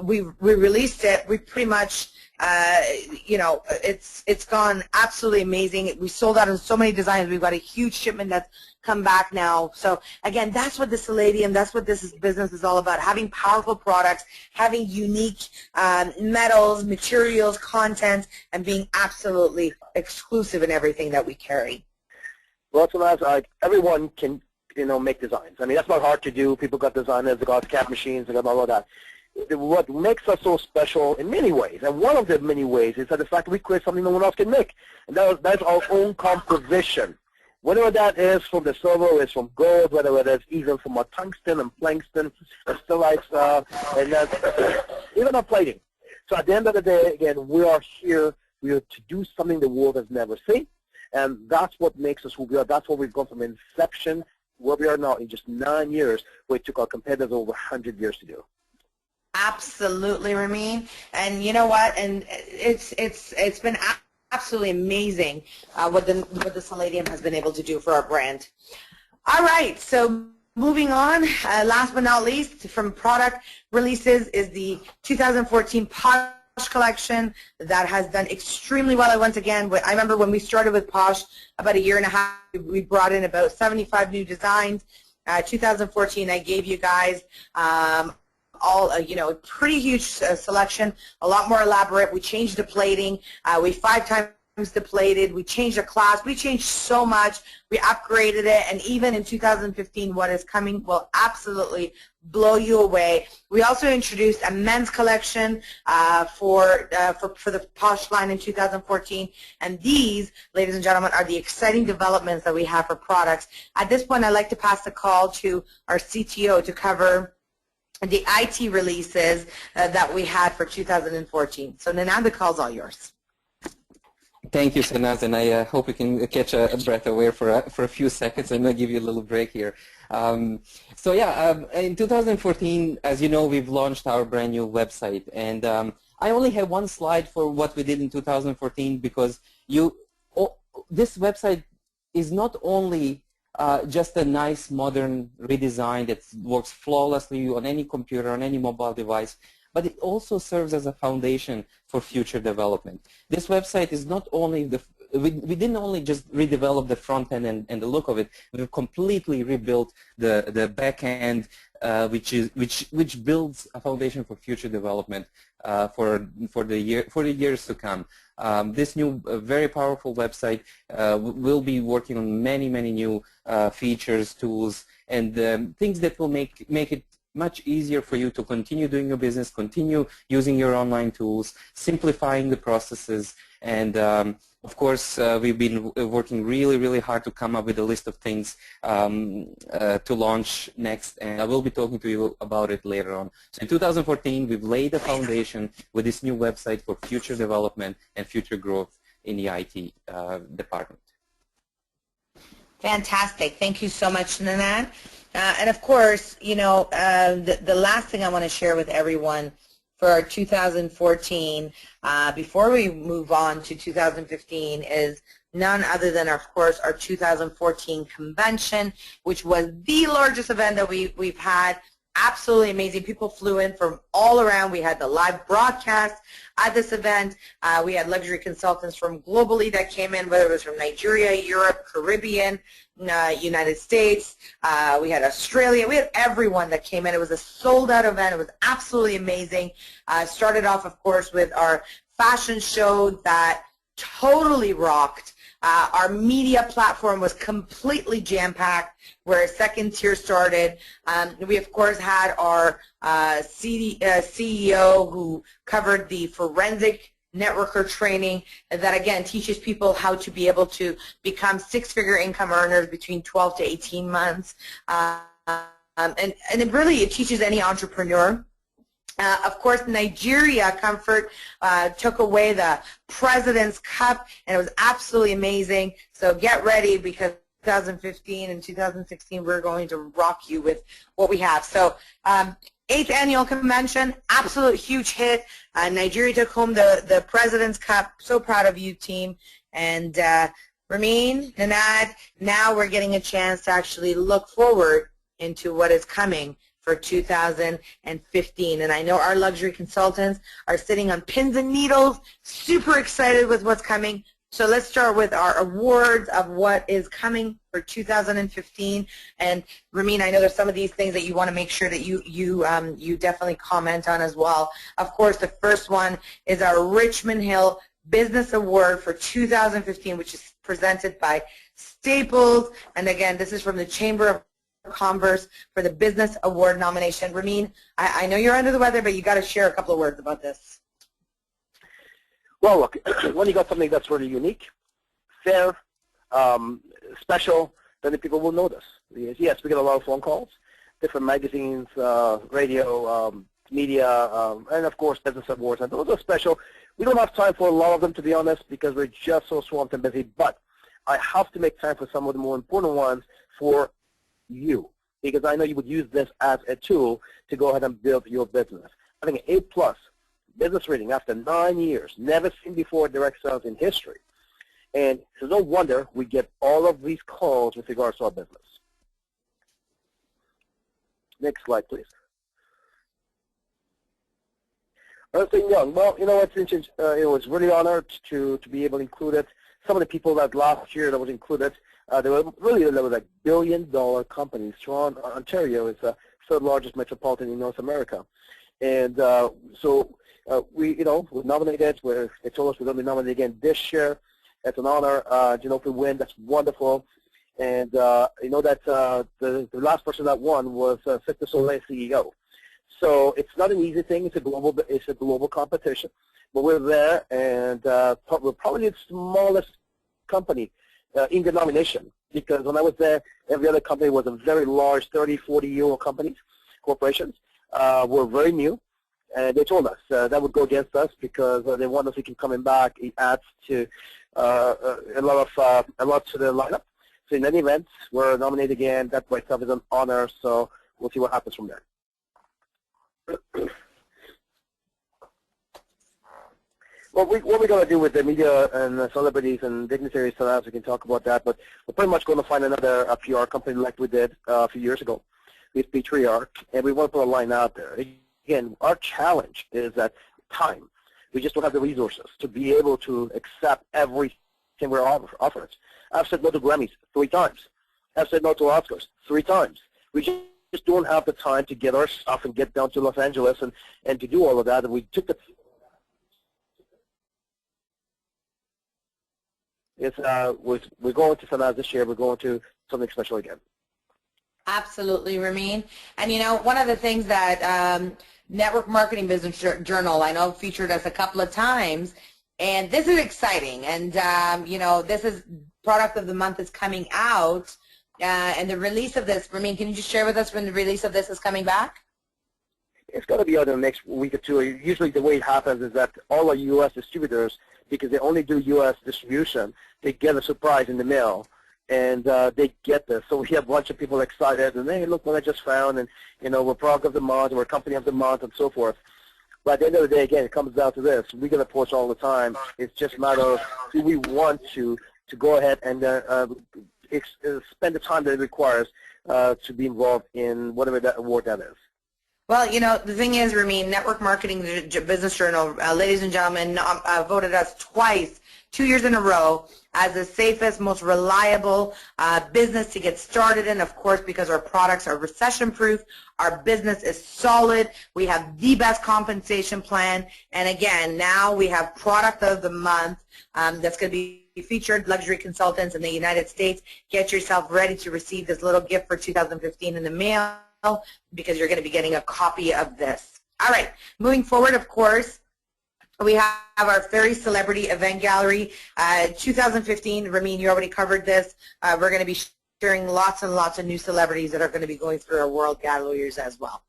we released it. We pretty much it's gone absolutely amazing. We sold out in so many designs. We've got a huge shipment that's come back now. So again, that's what the Palladium, that's what this business is all about, having powerful products, having unique metals, materials, content, and being absolutely exclusive in everything that we carry. Well, so that's like everyone can, make designs. I mean, that's not hard to do. People got designers, they got cap machines, they got all of that. What makes us so special in many ways, and one of the many ways, is that the fact that we create something no one else can make, and that's our own composition. Whether that is from the silver, or it's from gold, whether it is even from our tungsten and plankton, stellites, and even our plating. So at the end of the day, again, we are here. We are to do something the world has never seen, and that's what makes us who we are. That's what we've gone from inception, where we are now in just 9 years, where it took our competitors over 100 years to do. Absolutely, Ramin. And you know what? And it's been absolutely amazing what the Palladium has been able to do for our brand. All right, so moving on, last but not least, from product releases is the 2014 Posh collection that has done extremely well. Once again, I remember when we started with Posh about a year and a half, we brought in about 75 new designs. 2014, I gave you guys a pretty huge selection, a lot more elaborate. We changed the plating. We 5 times depleted. We changed the class. We changed so much. We upgraded it, and even in 2015, what is coming will absolutely blow you away. We also introduced a men's collection for the Posh line in 2014, and these, ladies and gentlemen, are the exciting developments that we have for products. At this point, I'd like to pass the call to our CTO to cover the IT releases that we had for 2014. So Nanad, the call's all yours. Thank you, Sanaz, and I hope you can catch a breath away for a few seconds, and I'll give you a little break here. In 2014, as you know, we've launched our brand new website, and I only have one slide for what we did in 2014 because this website is not only just a nice modern redesign that works flawlessly on any computer, on any mobile device, but it also serves as a foundation for future development. This website is not only we didn't only just redevelop the front end and the look of it, we've completely rebuilt the back end, which builds a foundation for future development for the years to come. This new very powerful website will be working on many new features, tools, and things that will make it much easier for you to continue doing your business, continue using your online tools, simplifying the processes, and of course, we've been working really hard to come up with a list of things to launch next, and I will be talking to you about it later on. So in 2014, we've laid the foundation with this new website for future development and future growth in the IT department. Fantastic. Thank you so much, Nanad. And of course, the last thing I want to share with everyone for our 2014, before we move on to 2015, is none other than, of course, our 2014 convention, which was the largest event that we've had. absolutely amazing. People flew in from all around. We had the live broadcast at this event. We had luxury consultants from globally that came in, whether it was from Nigeria, Europe, Caribbean, United States. We had Australia. We had everyone that came in. It was a sold-out event. It was absolutely amazing. Started off, of course, with our fashion show that totally rocked. Our media platform was completely jam-packed where a second tier started. We, of course, had our CEO who covered the forensic networker training that, again, teaches people how to be able to become six-figure income earners between 12 to 18 months. And it teaches any entrepreneur. Of course, Nigeria Comfort took away the President's Cup, and it was absolutely amazing. So get ready, because 2015 and 2016, we're going to rock you with what we have. So 8th annual convention, absolute huge hit. Nigeria took home the President's Cup. So proud of you, team. And Ramin, Nanad, now we're getting a chance to actually look forward into what is coming for 2015. And I know our luxury consultants are sitting on pins and needles, super excited with what's coming. So let's start with our awards of what is coming for 2015. And Ramin, I know there's some of these things that you want to make sure that you definitely comment on as well. Of course, the first one is our Richmond Hill Business Award for 2015, which is presented by Staples. And again, this is from the Chamber of Commerce for the Business Award nomination. Ramin, I know you're under the weather, but you got to share a couple of words about this. Well, look, when you got something that's really unique, fair, special, then the people will notice. Yes, we get a lot of phone calls, different magazines, radio, media, and of course business awards, and those are special. We don't have time for a lot of them, to be honest, because we're just so swamped and busy, but I have to make time for some of the more important ones for you, because I know you would use this as a tool to go ahead and build your business. I think an A+ business rating after 9 years, never seen before direct sales in history. And it's no wonder we get all of these calls with regards to our business. Next slide, please. Ernst & Young. Well, you know, it was really honored to be able to include it. Some of the people that last year that was included, there were like billion-dollar companies. Toronto, Ontario is the third largest metropolitan in North America, and so we nominated. They told us we're going to be nominated again this year. It's an honor. If we win, that's wonderful. And you know that the last person that won was Cirque du Soleil CEO. So it's not an easy thing. It's a global competition. But we're there, and we're probably the smallest company in the nomination, because when I was there, every other company was a very large 30, 40-year-old companies, corporations. We're very new, and they told us that would go against us because they want us to keep coming back. It adds to a lot to the lineup. So in any event, we're nominated again. That by itself is an honor, so we'll see what happens from there. What we're going to do with the media and celebrities and dignitaries, so we can talk about that, but we're pretty much going to find another PR company like we did a few years ago with Patriarch, and we want to put a line out there. Again, our challenge is that time. We just don't have the resources to be able to accept everything we're offered. I've said no to Grammys 3 times. I've said no to Oscars 3 times. We just don't have the time to get our stuff and get down to Los Angeles and to do all of that, and we took the we're going to Sanaz this year. We're going to something special again. Absolutely, Ramin. And you know, one of the things that Network Marketing Business Journal, I know, featured us a couple of times, and this is exciting. And you know, this is product of the month is coming out, and the release of this. Ramin, can you just share with us when the release of this is coming back? It's going to be out in the next week or two. Usually the way it happens is that all our U.S. distributors, because they only do U.S. distribution, they get a surprise in the mail, and they get this. So we have a bunch of people excited, and hey, look what I just found, and you know, we're product of the month, we're company of the month, and so forth. But at the end of the day, again, it comes down to this. We get approached all the time. It's just a matter of do we want to go ahead and spend the time that it requires to be involved in whatever that award that is. Well, you know, the thing is, Ramin, Network Marketing Business Journal, ladies and gentlemen, voted us twice, 2 years in a row, as the safest, most reliable business to get started in, of course, because our products are recession-proof, our business is solid, we have the best compensation plan, and again, now we have Product of the Month that's going to be featured luxury consultants in the United States. Get yourself ready to receive this little gift for 2015 in the mail, because you're going to be getting a copy of this. All right, moving forward, of course, we have our Fairy Celebrity Event Gallery 2015. Ramin, you already covered this. We're going to be sharing lots and lots of new celebrities that are going to be going through our World Galleries as well.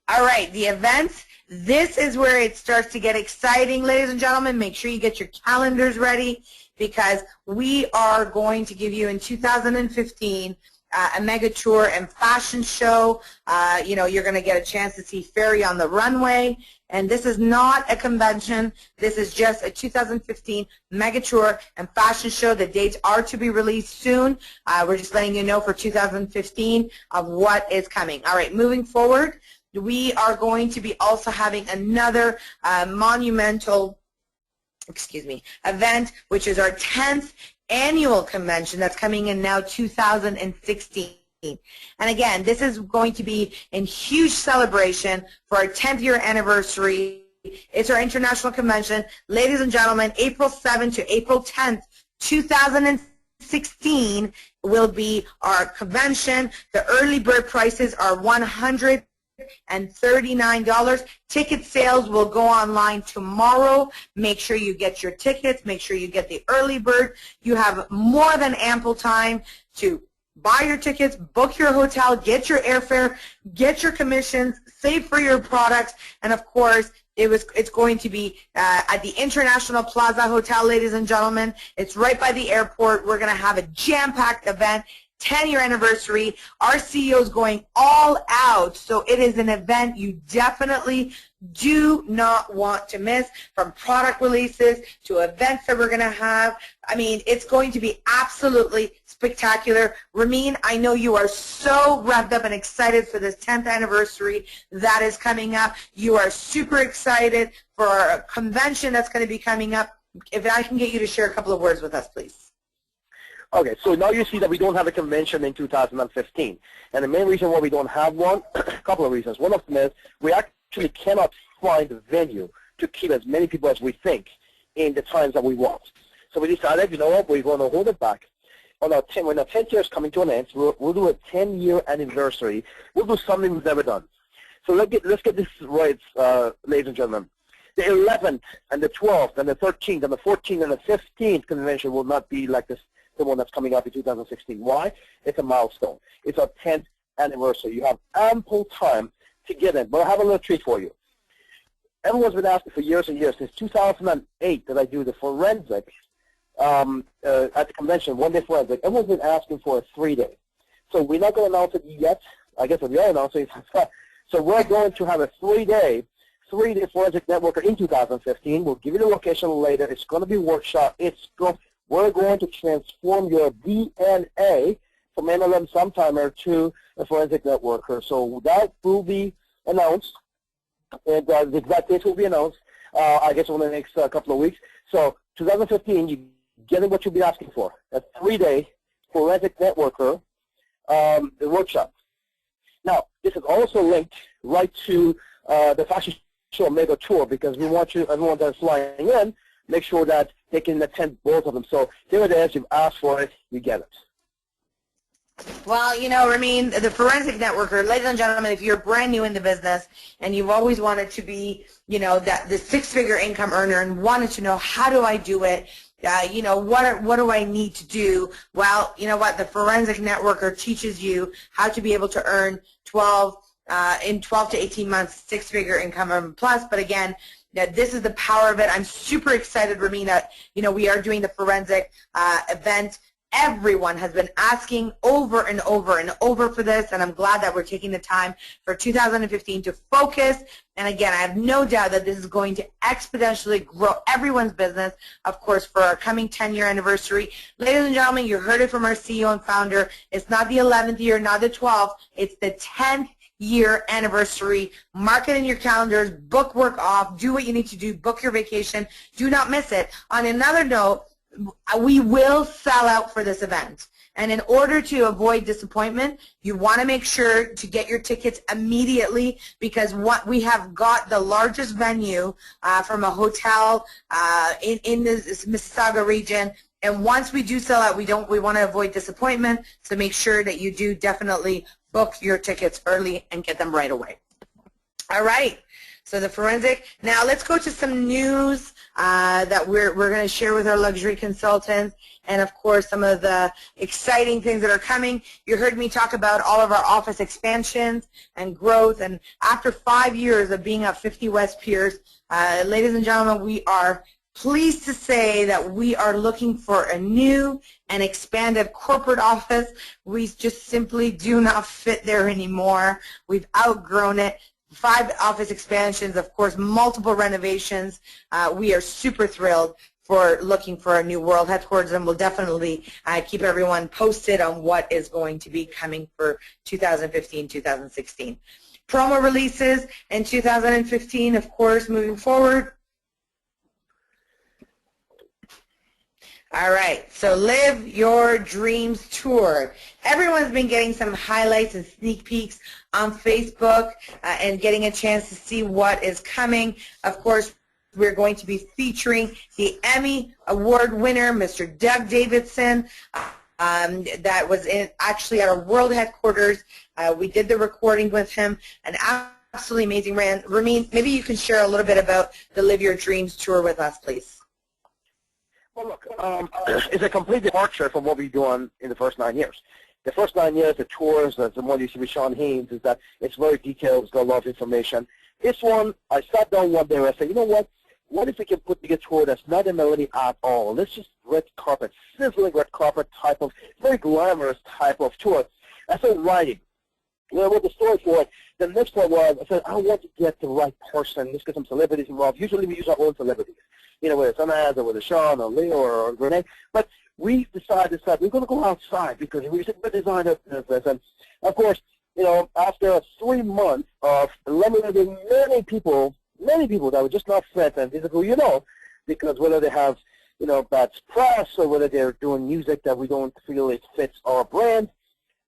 All right, the events. This is where it starts to get exciting, ladies and gentlemen. Make sure you get your calendars ready, because we are going to give you in 2015 a mega tour and fashion show. You know, you're going to get a chance to see Fairy on the runway. And this is not a convention. This is just a 2015 mega tour and fashion show. The dates are to be released soon. We're just letting you know for 2015 of what is coming. All right, moving forward, we are going to be also having another monumental event, which is our 10th annual convention that's coming in now 2016. And again, this is going to be in huge celebration for our 10th year anniversary. It's our international convention. Ladies and gentlemen, April 7th to April 10th, 2016 will be our convention. The early bird prices are $139. Ticket sales will go online tomorrow. Make sure you get your tickets. Make sure you get the early bird. You have more than ample time to buy your tickets, book your hotel, get your airfare, get your commissions, save for your products, and of course, it's going to be at the International Plaza Hotel, ladies and gentlemen. It's right by the airport. We're going to have a jam-packed event. 10-year anniversary. Our CEO is going all out, so it is an event you definitely do not want to miss, from product releases to events that we're going to have. I mean, it's going to be absolutely spectacular. Ramin, I know you are so revved up and excited for this 10th anniversary that is coming up. You are super excited for our convention that's going to be coming up. If I can get you to share a couple of words with us, please. Okay, so now you see that we don't have a convention in 2015. And the main reason why we don't have one, a couple of reasons. One of them is we actually cannot find a venue to keep as many people as we think in the times that we want. So we decided, you know what, we're going to hold it back. When our 10th year is coming to an end, we'll do a 10-year anniversary. We'll do something we've never done. So let's get this right, ladies and gentlemen. The 11th and the 12th and the 13th and the 14th and the 15th convention will not be like this, the one that's coming up in 2016. Why? It's a milestone. It's our 10th anniversary. You have ample time to get in. But I have a little treat for you. Everyone's been asking for years and years, since 2008 that I do the forensic at the convention, one-day forensic. Everyone's been asking for a 3-day. So we're not going to announce it yet. I guess we are announcing it. So we're going to have a 3-day forensic networker in 2015. We'll give you the location later. It's going to be a workshop. We're going to transform your DNA from MLM Sometimer to a forensic networker. So that will be announced, and the exact dates will be announced, I guess, over the next couple of weeks. So 2015, you're getting what you'll be asking for, a 3-day forensic networker workshop. Now, this is also linked right to the fashion show mega tour, because we want everyone that's flying in, make sure that they can attend both of them. So here it is. You've asked for it. You get it. Well, you know, Ramin, the forensic networker, ladies and gentlemen, if you're brand new in the business and you've always wanted to be, you know, the six-figure income earner and wanted to know, how do I do it? You know, what do I need to do? Well, you know what? The forensic networker teaches you how to be able to earn in 12 to 18 months, six-figure income or plus. But again, this is the power of it. I'm super excited, Ramin, that, you know, we are doing the forensic event. Everyone has been asking over and over and over for this, and I'm glad that we're taking the time for 2015 to focus. And again, I have no doubt that this is going to exponentially grow everyone's business, of course, for our coming 10-year anniversary. Ladies and gentlemen, you heard it from our CEO and founder. It's not the 11th year, not the 12th. It's the 10th year anniversary. Mark it in your calendars, book work off, do what you need to do, book your vacation. Do not miss it. On another note, we will sell out for this event. And in order to avoid disappointment, you want to make sure to get your tickets immediately, because what we have got the largest venue from a hotel in the Mississauga region. And once we do sell out, we want to avoid disappointment. So make sure that you do definitely book your tickets early and get them right away. All right. So the forensic. Now let's go to some news that we're going to share with our luxury consultants, and of course some of the exciting things that are coming. You heard me talk about all of our office expansions and growth, and after 5 years of being at 50 West Pierce, ladies and gentlemen, we are pleased to say that we are looking for a new and expanded corporate office. We just simply do not fit there anymore. We've outgrown it. 5 office expansions, of course, multiple renovations. We are super thrilled for looking for a new world headquarters, and we'll definitely keep everyone posted on what is going to be coming for 2015-2016. Promo releases in 2015, of course, moving forward. All right, so Live Your Dreams Tour. Everyone's been getting some highlights and sneak peeks on Facebook and getting a chance to see what is coming. Of course, we're going to be featuring the Emmy Award winner, Mr. Doug Davidson, that was actually at our world headquarters. We did the recording with him, an absolutely amazing man. Ramin, maybe you can share a little bit about the Live Your Dreams Tour with us, please. Well, look, it's a complete departure from what we've done in the first 9 years. The first 9 years, the tours, the one you see with Sean Haynes, is that it's very detailed, it's got a lot of information. This one, I sat down one day and I said, you know what? What if we can put together a tour that's not a melody at all? Let's just red carpet, sizzling red carpet type of, very glamorous type of tour. I started writing. When I wrote the story for it, the next one was, I said, I want to get the right person. Let's get some celebrities involved. Usually we use our own celebrities. You know, whether it's Anaz or whether it's Sean or Leo or Renee. But we decided we're going to go outside because we said we're designer business. And, of course, you know, after 3 months of eliminating many people that were just not fit, and these are who you know, because whether they have, you know, bad press or whether they're doing music that we don't feel it fits our brand,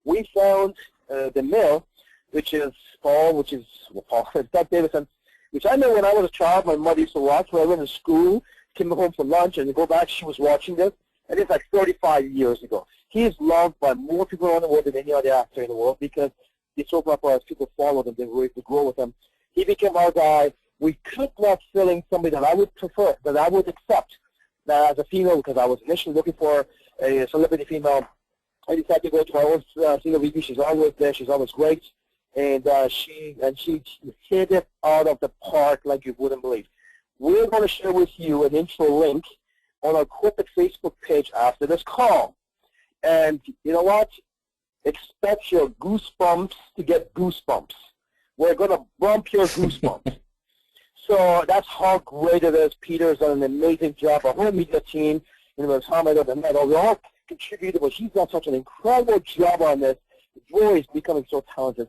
we found the mill, which is Paul, Doug Davidson, which I know when I was a child, my mother used to watch. When I went to school, came home for lunch, and go back, she was watching this. And it's like 35 years ago. He is loved by more people around the world than any other actor in the world because he's so popular as people follow him, they were to grow with him. He became our guy. We could not fill in somebody that I would prefer, that I would accept as a female, because I was initially looking for a celebrity female. I decided to go to my own senior VP. She's always there. She's always great. And she hit it out of the park like you wouldn't believe. We're going to share with you an intro link on our corporate Facebook page after this call. And you know what? Expect your goosebumps to get goosebumps. We're going to bump your goosebumps. So that's how great it is. Peter's done an amazing job. Our whole media team, you know, Hamid and Meadow, we all contributed, but he's done such an incredible job on this. Roy is becoming so talented.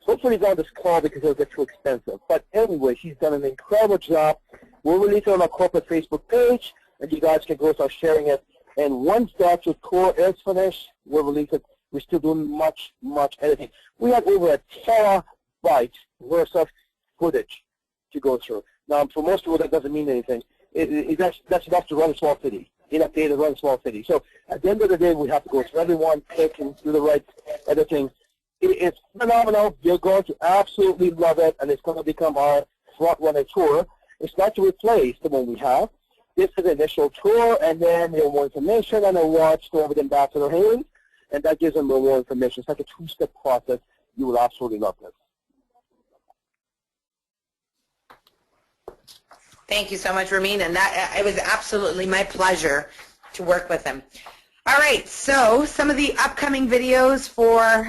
Hopefully he's on this call because it'll get too expensive. But anyway, he's done an incredible job. We'll release it on our corporate Facebook page, and you guys can go start sharing it. And once that tour is finished, we'll release it. We're still doing much editing. We have over 1 terabyte worth of footage to go through. Now, for most people, that doesn't mean anything. That's enough to run a small city. Enough data to run a small city. So at the end of the day, we have to go through everyone, pick and do the right editing. It's phenomenal. You're going to absolutely love it, and it's going to become our front-runner tour. It's not to replace the one we have. This is the initial tour, and then there more information, and a watch tour with Ambassador Haynes, and that gives them more information. It's like a two-step process. You will absolutely love this. Thank you so much, Ramin, and it was absolutely my pleasure to work with him. All right, so some of the upcoming videos for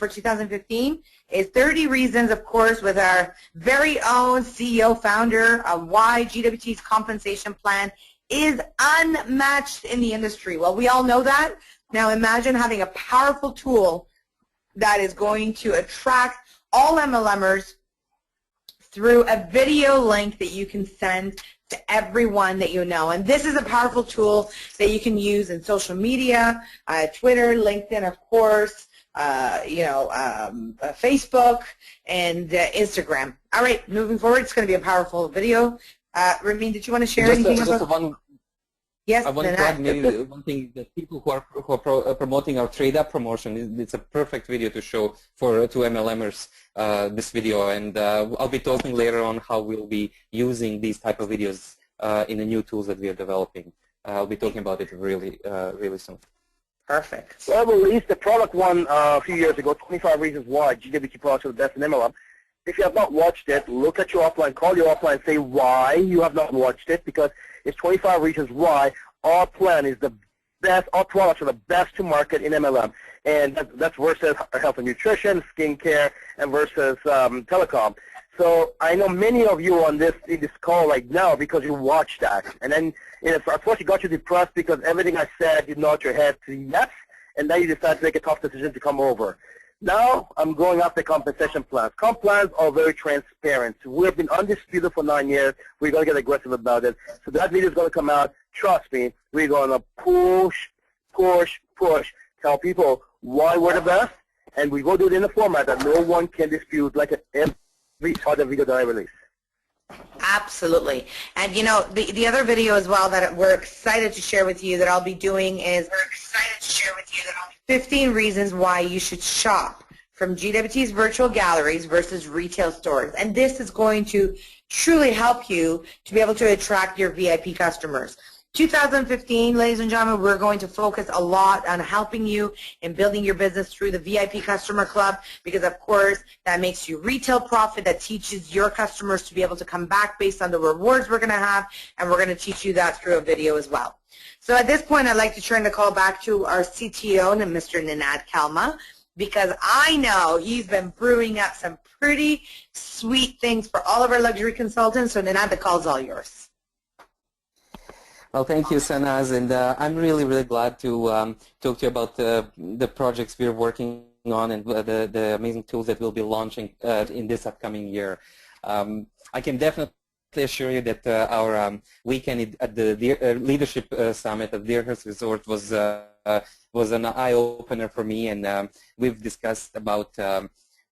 2015 is 30 Reasons, of course, with our very own CEO founder of why GWT's compensation plan is unmatched in the industry. Well, we all know that. Now imagine having a powerful tool that is going to attract all MLMers through a video link that you can send to everyone that you know. And this is a powerful tool that you can use in social media, Twitter, LinkedIn, of course, Facebook, and Instagram. All right, moving forward, it's going to be a powerful video. Ramin, did you want to share anything about? Yes, I want to add maybe one thing that people who are promoting our trade-up promotion, it's a perfect video to show for to MLMers, this video, and I'll be talking later on how we'll be using these type of videos in the new tools that we are developing. I'll be talking about it really soon. Perfect. Well, we released the product one a few years ago, 25 Reasons Why GWT products are the best in MLM. If you have not watched it, look at your offline, call your offline, say why you have not watched it, because it's 25 reasons why our plan is the best, our products are the best to market in MLM. And that's versus health and nutrition, skincare, and versus telecom. So I know many of you on in this call right now because you watched that. And then unfortunately got you depressed because everything I said you nod your head to yes, and then you decide to make a tough decision to come over. Now I'm going after compensation plans. Comp plans are very transparent. We've been undisputed for 9 years. We're going to get aggressive about it. So that video is going to come out. Trust me, we're going to push, tell people why we're the best, and we will do it in a format that no one can dispute, like every other video that I release. Absolutely. And you know, the other video as well that we're excited to share with you that I'll be doing is 15 reasons why you should shop from GWT's virtual galleries versus retail stores. And this is going to truly help you to be able to attract your VIP customers. 2015, ladies and gentlemen, we're going to focus a lot on helping you in building your business through the VIP Customer Club because, of course, that makes you retail profit, that teaches your customers to be able to come back based on the rewards we're going to have, and we're going to teach you that through a video as well. So at this point, I'd like to turn the call back to our CTO, Mr. Ninad Kalma, because I know he's been brewing up some pretty sweet things for all of our luxury consultants. So Ninad, the call's all yours. Well, thank you, Sanaz, and I'm really glad to talk to you about the projects we're working on and the amazing tools that we'll be launching in this upcoming year. I can definitely assure you that our weekend at the Leadership Summit at Deerhurst Resort was an eye-opener for me, and we've discussed about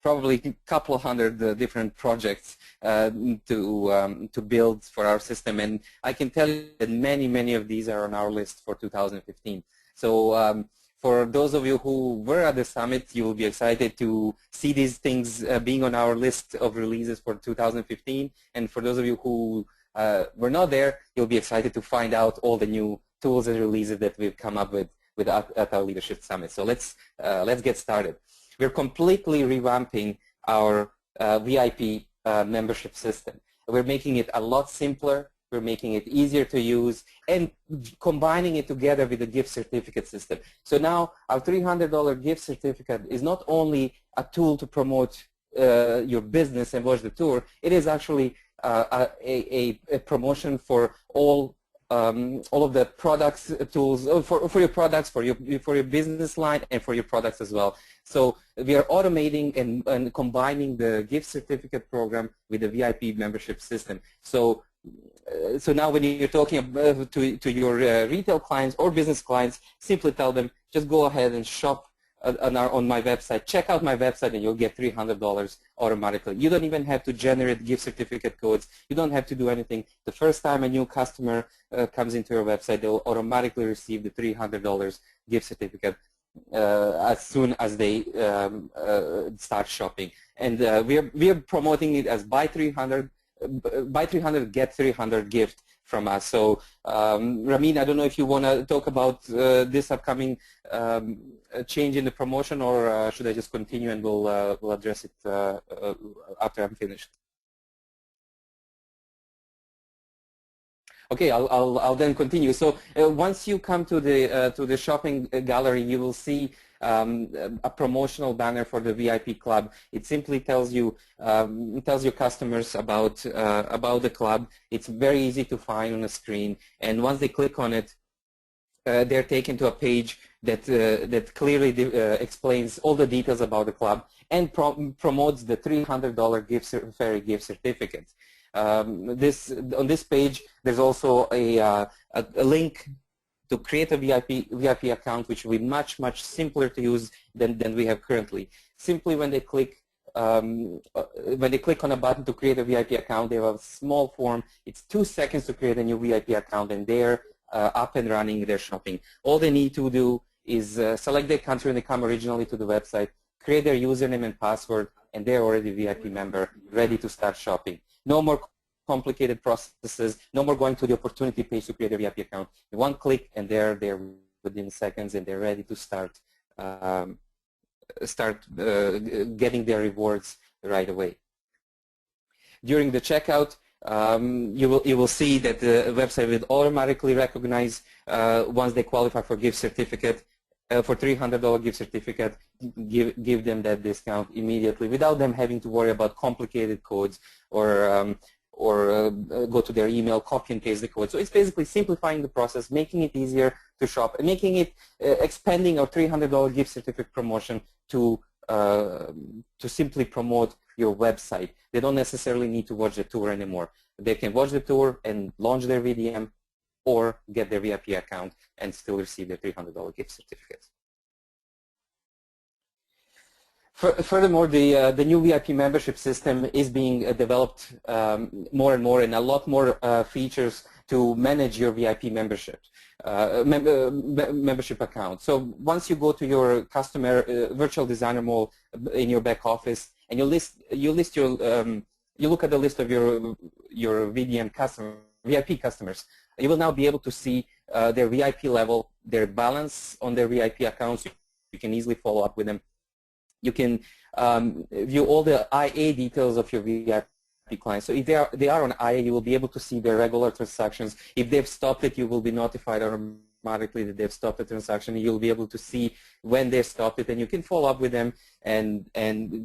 probably a couple hundred different projects to build for our system, and I can tell you that many of these are on our list for 2015. So for those of you who were at the summit, you will be excited to see these things being on our list of releases for 2015, and for those of you who were not there, you'll be excited to find out all the new tools and releases that we've come up with at our Leadership Summit. So let's get started. We're completely revamping our VIP membership system. We're making it a lot simpler. We're making it easier to use and combining it together with the gift certificate system. So now our $300 gift certificate is not only a tool to promote your business and watch the tour, it is actually a promotion for all of the products, tools for your products, for your business line, and for your products as well. So we are automating and combining the gift certificate program with the VIP membership system. So now when you're talking to your retail clients or business clients, simply tell them, just go ahead and shop on my website. Check out my website and you'll get $300 automatically. You don't even have to generate gift certificate codes. You don't have to do anything. The first time a new customer comes into your website, they'll automatically receive the $300 gift certificate as soon as they start shopping. And we are promoting it as buy 300, get 300 gift from us. So Ramin, I don't know if you want to talk about this upcoming change in the promotion, or should I just continue and we'll address it after I'm finished? Okay, I'll then continue. So once you come to the shopping gallery, you will see a promotional banner for the VIP club. It simply tells you tells your customers about the club. It's very easy to find on the screen, and once they click on it, they're taken to a page that that clearly explains all the details about the club and promotes the $300 gift certificate. On this page, there's also a link to create a VIP account, which will be much simpler to use than we have currently. Simply when they click on a button to create a VIP account, they have a small form. It's 2 seconds to create a new VIP account, and they're up and running their shopping. All they need to do is select their country when they come originally to the website, create their username and password, and they're already a VIP member, ready to start shopping. No more complicated processes, no more going to the opportunity page to create a VIP account. One click and they're there within seconds, and they're ready to start getting their rewards right away. During the checkout, you will see that the website will automatically recognize once they qualify for gift certificate, for $300 gift certificate, give them that discount immediately without them having to worry about complicated codes or go to their email, copy and paste the code. So it's basically simplifying the process, making it easier to shop, and making it expanding our $300 gift certificate promotion to simply promote your website. They don't necessarily need to watch the tour anymore. They can watch the tour and launch their VDM or get their VIP account and still receive their $300 gift certificate. Furthermore, the new VIP membership system is being developed more and more, and a lot more features to manage your VIP membership account. So once you go to your customer virtual designer mall in your back office, and you look at the list of your VDM VIP customers, you will now be able to see their VIP level, their balance on their VIP accounts. You can easily follow up with them. You can view all the IA details of your VIP clients. So if they are on IA, you will be able to see their regular transactions. If they've stopped it, you will be notified automatically that they've stopped the transaction. You'll be able to see when they stopped it, and you can follow up with them and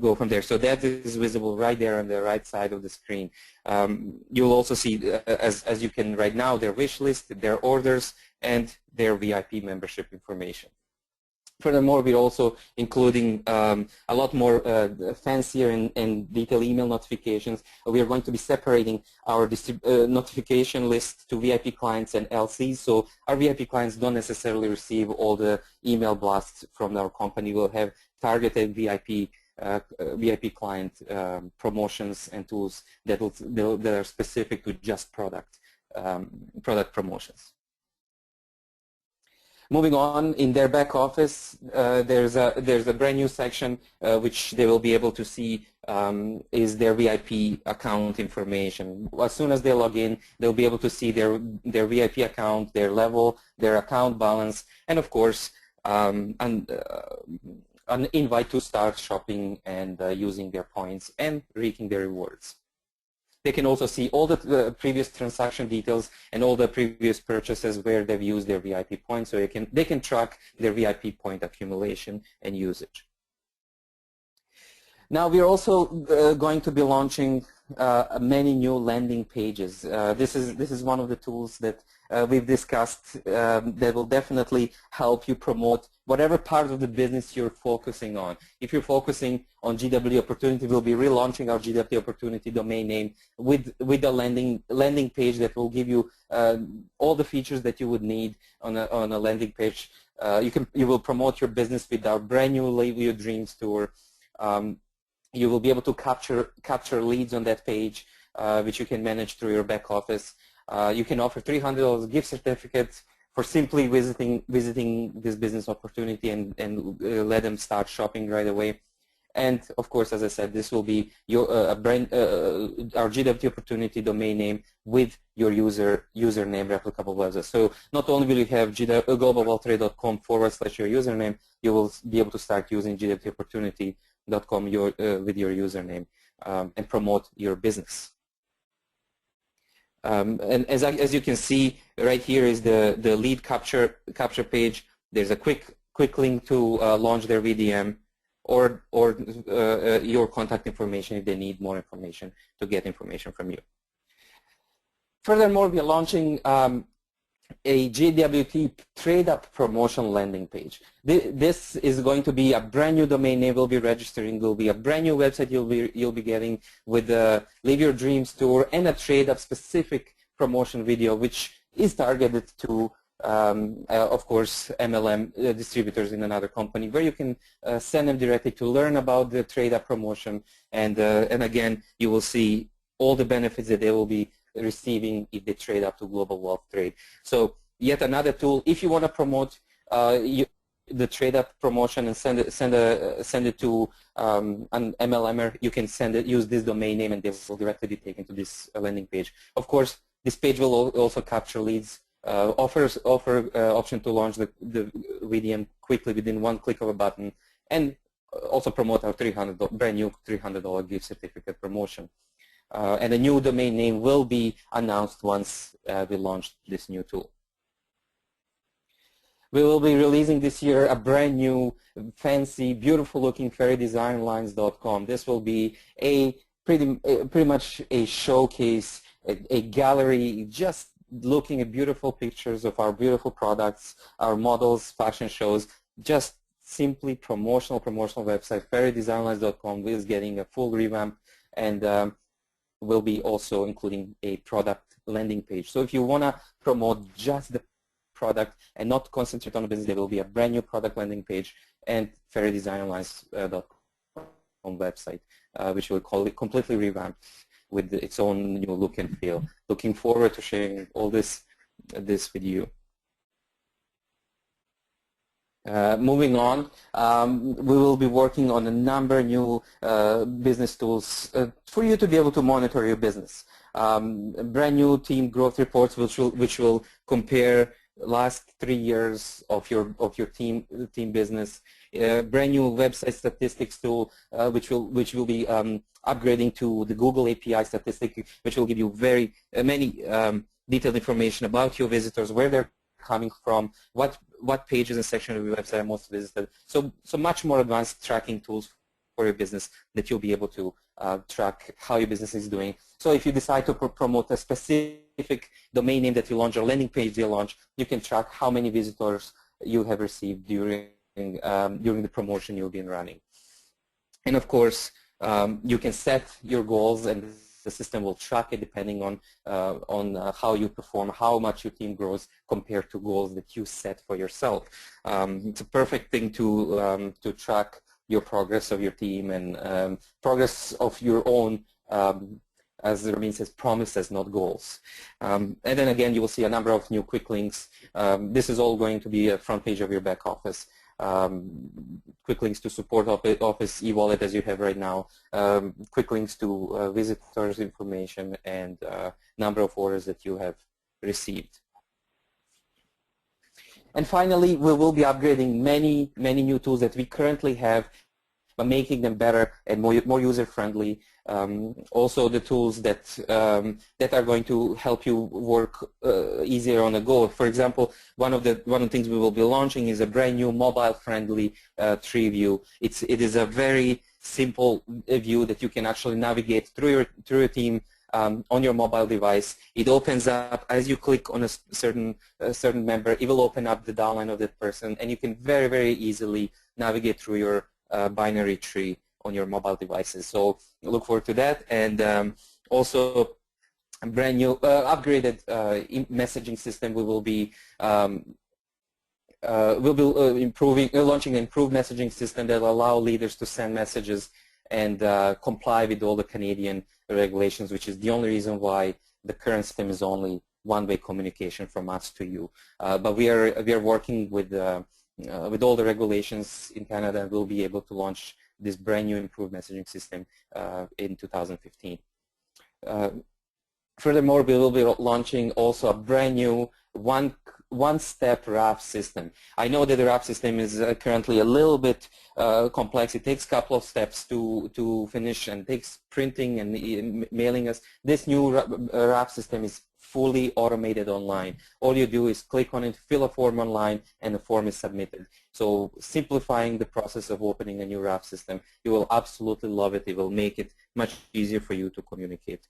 go from there. So that is visible right there on the right side of the screen. You'll also see, as you can right now, their wish list, their orders, and their VIP membership information. Furthermore, we're also including a lot more fancier and detailed email notifications. We are going to be separating our notification list to VIP clients and LCs, so our VIP clients don't necessarily receive all the email blasts from our company. We'll have targeted VIP client promotions and tools that are specific to just product promotions. Moving on, in their back office, there's a brand new section which they will be able to see is their VIP account information. As soon as they log in, they'll be able to see their VIP account, their level, their account balance, and of course an invite to start shopping and using their points and reaping their rewards. They can also see all the previous transaction details and all the previous purchases where they've used their VIP points, so they can track their VIP point accumulation and usage. Now we're also going to be launching many new landing pages. This is one of the tools that we've discussed that will definitely help you promote whatever part of the business you're focusing on. If you're focusing on GWT Opportunity, we'll be relaunching our GWT Opportunity domain name with a landing page that will give you all the features that you would need on a landing page. You will promote your business with our brand new Live Your Dreams tour. You will be able to capture leads on that page, which you can manage through your back office. You can offer $300 gift certificates for simply visiting this business opportunity and let them start shopping right away. And of course, as I said, this will be your our GWT Opportunity domain name with your username replicable website. So not only will you have globalworldtrade.com/your username, you will be able to start using GWTopportunity.com with your username and promote your business. And as you can see, right here is the lead capture page. There's a quick link to launch their VDM or your contact information if they need more information to get information from you. Furthermore, we are launching a GWT trade-up promotion landing page. This is going to be a brand new domain name we'll be registering. Will be a brand new website you'll be getting with the Live Your Dreams tour and a trade-up specific promotion video, which is targeted to, of course, MLM distributors in another company, where you can send them directly to learn about the trade-up promotion, and again, you will see all the benefits that they will be receiving if they trade up to Global Wealth Trade. So yet another tool, if you want to promote the trade up promotion and send it to an MLMer, you can use this domain name, and they will directly be taken to this landing page. Of course, this page will also capture leads, offer option to launch the VDM quickly within one click of a button, and also promote our brand new $300 gift certificate promotion. And a new domain name will be announced once we launch this new tool. We will be releasing this year a brand new, fancy, beautiful-looking fairydesignlines.com. This will be a pretty much a showcase, a gallery, just looking at beautiful pictures of our beautiful products, our models, fashion shows, just simply promotional website. fairydesignlines.com is getting a full revamp, and will be also including a product landing page. So if you want to promote just the product and not concentrate on the business, there will be a brand new product landing page and fairydesignlines.com website, which will call it completely revamped with its own new look and feel. Looking forward to sharing all this with you. Moving on, we will be working on a number of new business tools for you to be able to monitor your business. Brand new team growth reports which will compare last 3 years of your team business. Brand new website statistics tool which will be upgrading to the Google API statistic, which will give you very many detailed information about your visitors, where they're coming from, what pages and sections of your website are most visited. So much more advanced tracking tools for your business that you'll be able to track how your business is doing. So if you decide to promote a specific domain name that you launch or landing page you launch, you can track how many visitors you have received during the promotion you've been running. And of course, you can set your goals, and the system will track it depending on how you perform, how much your team grows compared to goals that you set for yourself. It's a perfect thing to track your progress of your team and progress of your own, as Ramin says, promises, not goals. And then again, you will see a number of new quick links. This is all going to be a front page of your back office. Quick links to support office e-wallet as you have right now, quick links to visitors information, and number of orders that you have received. And finally, we will be upgrading many new tools that we currently have, but making them better and more user-friendly. Also the tools that are going to help you work easier on the go. For example, one of the things we will be launching is a brand new mobile-friendly tree view. It is a very simple view that you can actually navigate through your team on your mobile device. It opens up as you click on a certain member. It will open up the downline of that person, and you can very easily navigate through your binary tree on your mobile devices. So look forward to that, and also a brand new upgraded messaging system. We will be launching an improved messaging system that will allow leaders to send messages and comply with all the Canadian regulations, which is the only reason why the current system is only one-way communication from us to you. But we are working with all the regulations in Canada, and we'll be able to launch this brand new improved messaging system in 2015. Furthermore, we will be launching also a brand new one-step RAP system. I know that the RAP system is currently a little bit complex. It takes a couple of steps to finish, and takes printing and mailing us. This new RAP system is fully automated online. All you do is click on it, fill a form online, and the form is submitted. So simplifying the process of opening a new RAP system. You will absolutely love it. It will make it much easier for you to communicate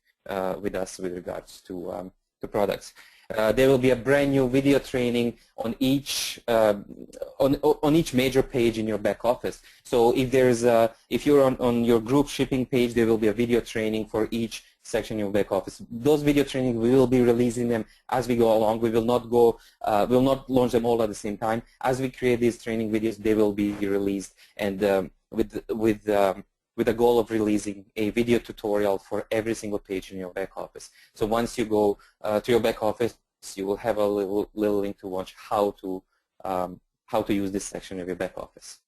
with us with regards to to products. There will be a brand new video training on each on each major page in your back office. So if you're on your group shipping page, there will be a video training for each section in your back office. Those video trainings, we will be releasing them as we go along. We will not launch them all at the same time. As we create these training videos, they will be released, and with the goal of releasing a video tutorial for every single page in your back office. So once you go to your back office, you will have a little link to watch how to use this section of your back office.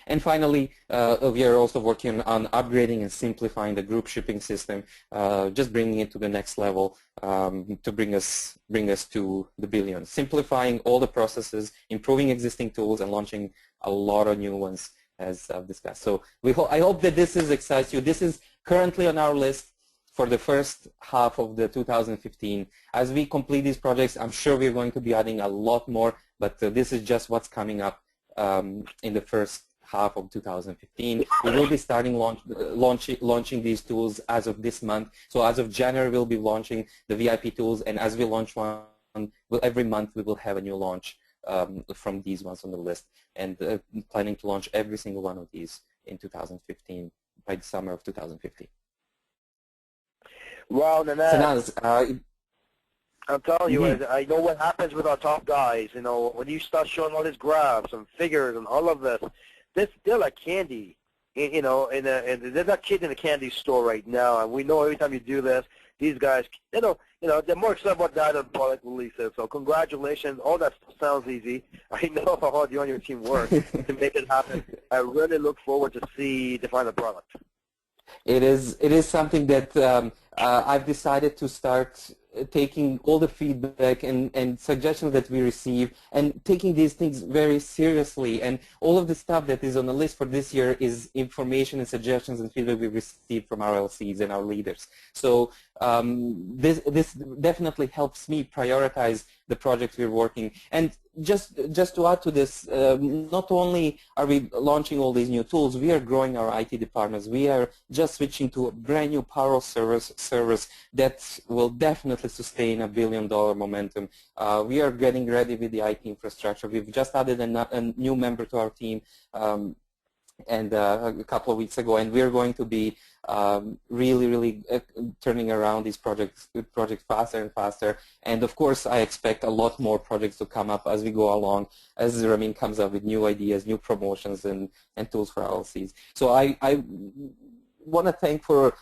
And finally, we are also working on upgrading and simplifying the group shipping system, just bringing it to the next level to bring us to the billion. Simplifying all the processes, improving existing tools, and launching a lot of new ones, as I've discussed. So I hope that this excites you. This is currently on our list for the first half of the 2015. As we complete these projects, I'm sure we're going to be adding a lot more, but this is just what's coming up in the first half of 2015. We will be starting launching these tools as of this month. So as of January, we'll be launching the VIP tools, and as we launch one, every month we will have a new launch from these ones on the list, and planning to launch every single one of these in 2015, by the summer of 2015. Wow, Nanette. So I'm telling you, I know what happens with our top guys. You know, when you start showing all these graphs and figures and all of this, they're like candy. You know, and there's a kid in the candy store right now, and we know every time you do this, these guys, you know, they're more excited about that than product releases. So congratulations. All that sounds easy. I know how hard you and your team work to make it happen. I really look forward to see the final product. It is something that I've decided to start taking all the feedback and suggestions that we receive and taking these things very seriously. And all of the stuff that is on the list for this year is information and suggestions and feedback we received from our LCs and our leaders. So this definitely helps me prioritize the projects we're working. And just to add to this, not only are we launching all these new tools, we are growing our IT departments. We are just switching to a brand new Power service that will definitely sustain $1 billion momentum. We are getting ready with the IT infrastructure. We've just added a new member to our team and a couple of weeks ago, and we're going to be really turning around these projects faster and faster. And of course, I expect a lot more projects to come up as we go along, as Ramin comes up with new ideas, new promotions, and tools for LCs. So I want to thank to